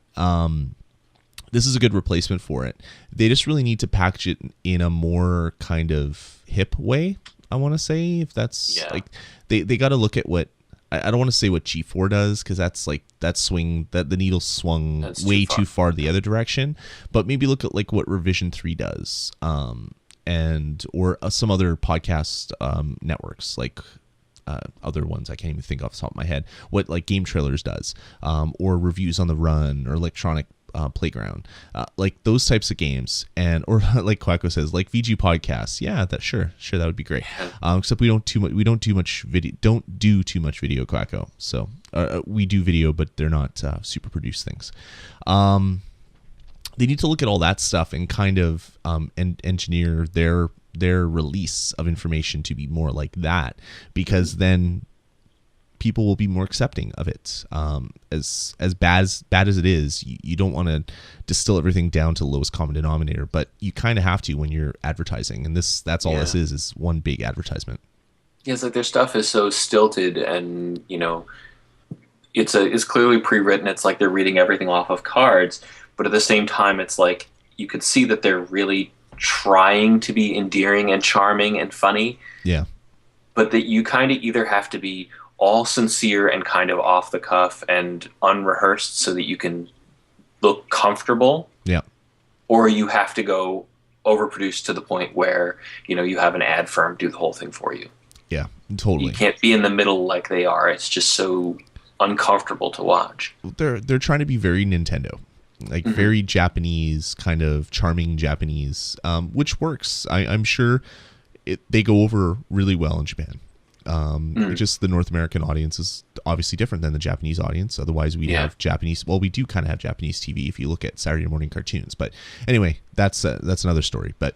This is a good replacement for it. They just really need to package it in a more kind of hip way. I want to say, if that's like they got to look at what I don't want to say what G4 does, because that's like that the needle swung way too far the other direction. But maybe look at like what Revision 3 does, or some other podcast networks like other ones I can't even think off the top of my head. What like Game Trailers does, or Reviews on the Run, or Electronic Playground, like those types of games, and or like Quacko says, like VG podcasts. Yeah, that sure that would be great. Except we don't do much video. Don't do too much video, Quacko. So we do video, but they're not super produced things. They need to look at all that stuff and kind of engineer their release of information to be more like that, because then people will be more accepting of it. As bad as it is, you don't want to distill everything down to the lowest common denominator, but you kind of have to when you're advertising, and that's all this is one big advertisement. Yeah, it's like their stuff is so stilted, and it's clearly pre-written. It's like they're reading everything off of cards, but at the same time, it's like you could see that they're really trying to be endearing and charming and funny. Yeah. But that you kind of either have to be all sincere and kind of off the cuff and unrehearsed so that you can look comfortable. Yeah. Or you have to go overproduced to the point where, you have an ad firm do the whole thing for you. Yeah, totally. You can't be in the middle like they are. It's just so uncomfortable to watch. They're trying to be very Nintendo. Like very Japanese, kind of charming Japanese, which works. I'm sure they go over really well in Japan. Just the North American audience is obviously different than the Japanese audience. Otherwise, we have Japanese. Well, we do kind of have Japanese TV if you look at Saturday morning cartoons. But anyway, that's another story. But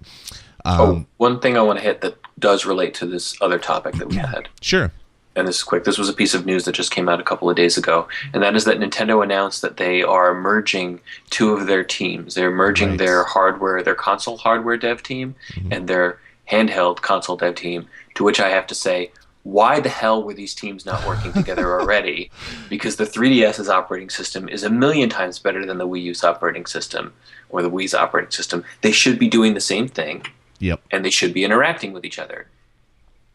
one thing I want to hit that does relate to this other topic that we had. Sure. And this is quick. This was a piece of news that just came out a couple of days ago, and that is that Nintendo announced that they are merging two of their teams. They're merging their console hardware dev team and their handheld console dev team, to which I have to say, why the hell were these teams not working together already? Because the 3DS's operating system is a million times better than the Wii U's operating system or the Wii's operating system. They should be doing the same thing. Yep. And they should be interacting with each other.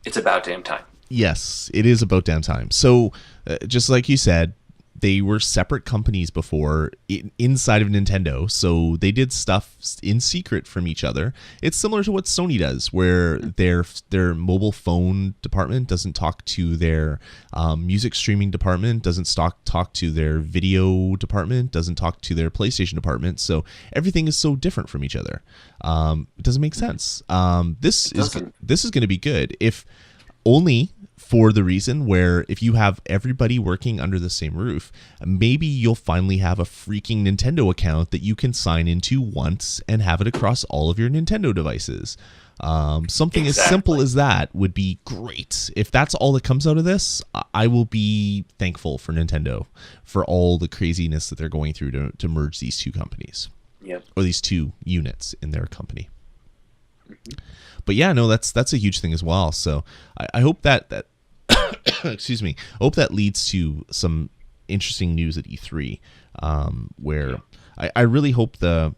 It's about damn time. Yes, it is about damn time. So, just like you said, they were separate companies before inside of Nintendo, so they did stuff in secret from each other. It's similar to what Sony does, where their mobile phone department doesn't talk to their music streaming department, doesn't talk to their video department, doesn't talk to their PlayStation department. So everything is so different from each other. It doesn't make sense. This is going to be good, if only for the reason where if you have everybody working under the same roof, maybe you'll finally have a freaking Nintendo account that you can sign into once and have it across all of your Nintendo devices. Something as simple as that would be great. If that's all that comes out of this, I will be thankful for Nintendo for all the craziness that they're going through to merge these two companies. Yep. Or these two units in their company. But yeah, no, that's a huge thing as well. So I hope that excuse me, I hope that leads to some interesting news at E3, where I really hope the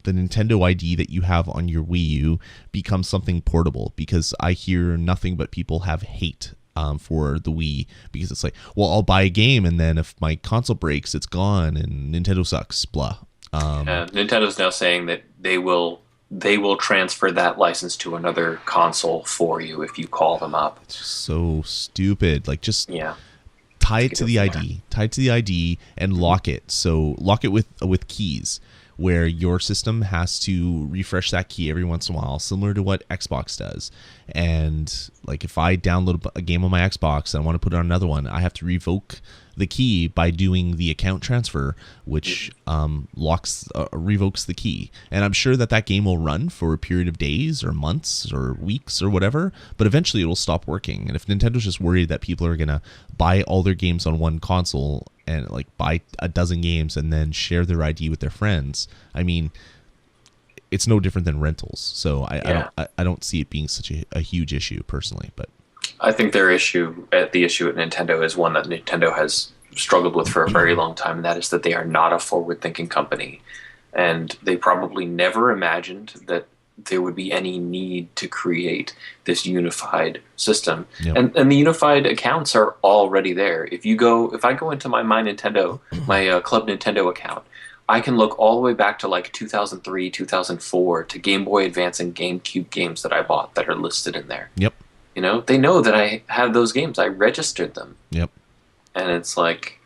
Nintendo ID that you have on your Wii U becomes something portable, because I hear nothing but people have hate for the Wii, because it's like, well, I'll buy a game and then if my console breaks, it's gone and Nintendo sucks, blah. Nintendo's now saying that they will transfer that license to another console for you if you call them up. It's just so stupid. Like, just tie it to the ID and lock it. So lock it with keys, where your system has to refresh that key every once in a while, similar to what Xbox does. And like, if I download a game on my Xbox and I want to put it on another one, I have to revoke the key by doing the account transfer, which revokes the key. And I'm sure that game will run for a period of days or months or weeks or whatever, but eventually it'll stop working. And if Nintendo's just worried that people are gonna buy all their games on one console and like buy a dozen games and then share their ID with their friends, I mean, it's no different than rentals. So I don't see it being such a huge issue personally. But I think the issue at Nintendo is one that Nintendo has struggled with for a very long time, and that is that they are not a forward-thinking company. And they probably never imagined that there would be any need to create this unified system. Yep. And the unified accounts are already there. If I go into my Nintendo, my Club Nintendo account, I can look all the way back to like 2003, 2004 to Game Boy Advance and GameCube games that I bought that are listed in there. Yep. You know, they know that I have those games. I registered them. Yep. And it's like,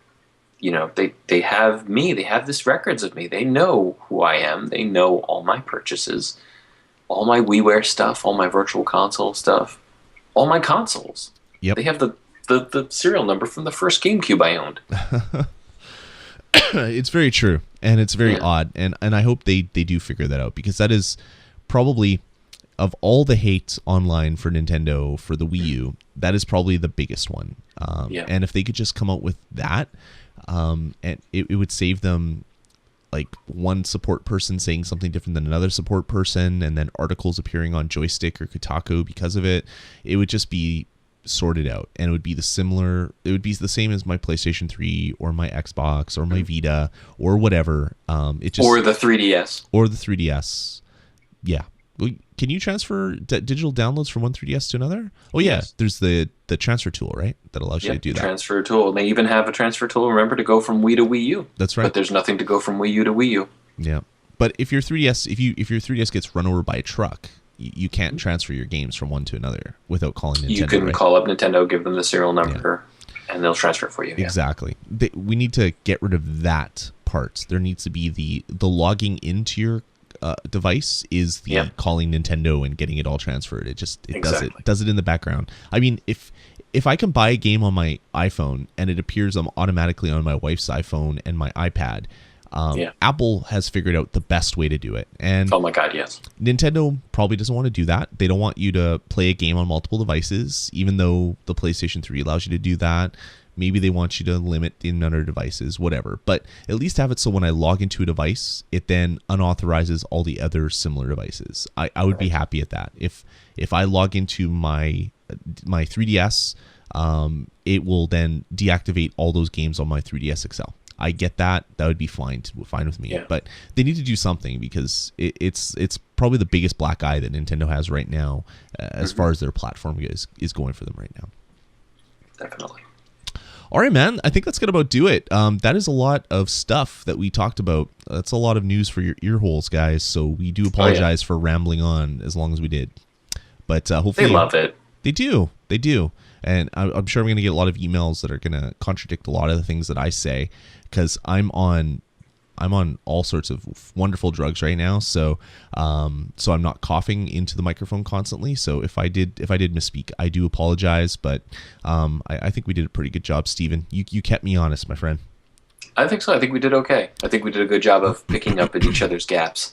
you know, they have me. They have this records of me. They know who I am. They know all my purchases, all my WiiWare stuff, all my Virtual Console stuff, all my consoles. Yep. They have the serial number from the first GameCube I owned. It's very true, and it's very odd, and I hope they do figure that out, because that is probably, of all the hate online for Nintendo for the Wii U, that is probably the biggest one. And if they could just come out with that, and it would save them like one support person saying something different than another support person, and then articles appearing on Joystick or Kotaku because of it. It would just be sorted out, and it would be the same as my PlayStation 3 or my Xbox or my Vita or whatever. Or the 3DS. Yeah. Can you transfer digital downloads from one 3DS to another? Oh yeah, yes. There's the transfer tool, right? That allows you to do that. Transfer tool. And they even have a transfer tool, remember, to go from Wii to Wii U. That's right. But there's nothing to go from Wii U to Wii U. Yeah. But if your 3DS if your 3DS gets run over by a truck, you can't transfer your games from one to another without calling Nintendo. You can call up Nintendo, give them the serial number, and they'll transfer it for you. Exactly. We need to get rid of that part. There needs to be the logging into your device is the calling Nintendo and getting it all transferred. It does it in the background. I mean, if I can buy a game on my iPhone and it appears automatically on my wife's iPhone and my iPad, Apple has figured out the best way to do it. And oh my God, yes. Nintendo probably doesn't want to do that. They don't want you to play a game on multiple devices, even though the PlayStation 3 allows you to do that. Maybe they want you to limit the amount of devices, whatever. But at least have it so when I log into a device, it then unauthorizes all the other similar devices. I would be happy at that. If I log into my 3DS, it will then deactivate all those games on my 3DS XL. I get that. That would be fine with me. Yeah. But they need to do something, because it's probably the biggest black eye that Nintendo has right now, as far as their platform is going for them right now. Definitely. All right, man. I think that's going to about do it. That is a lot of stuff that we talked about. That's a lot of news for your ear holes, guys. So we do apologize for rambling on as long as we did. But hopefully... They love it. They do. They do. And I'm sure I'm going to get a lot of emails that are going to contradict a lot of the things that I say, because I'm on all sorts of wonderful drugs right now, so I'm not coughing into the microphone constantly. So if I did misspeak, I do apologize. But I think we did a pretty good job, Steven. You kept me honest, my friend. I think so. I think we did okay. I think we did a good job of picking up at each other's gaps.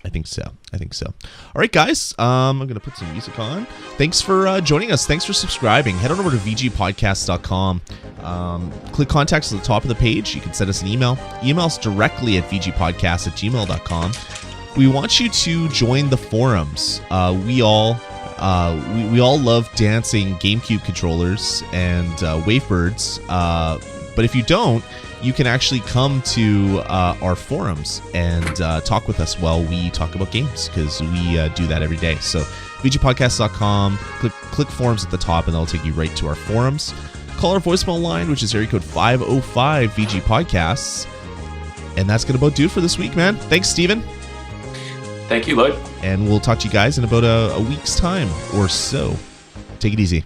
I think so. All right, guys. I'm going to put some music on. Thanks for joining us. Thanks for subscribing. Head on over to vgpodcast.com. Click contacts at the top of the page. You can send us an email. Email us directly at vgpodcast@gmail.com. We want you to join the forums. We all love dancing GameCube controllers and Wavebirds. But if you don't, you can actually come to our forums and talk with us while we talk about games, because we do that every day. So vgpodcast.com, click forums at the top, and that'll take you right to our forums. Call our voicemail line, which is area code 505 VG Podcasts. And that's going to about do it for this week, man. Thanks, Steven. Thank you, Lloyd. And we'll talk to you guys in about a week's time or so. Take it easy.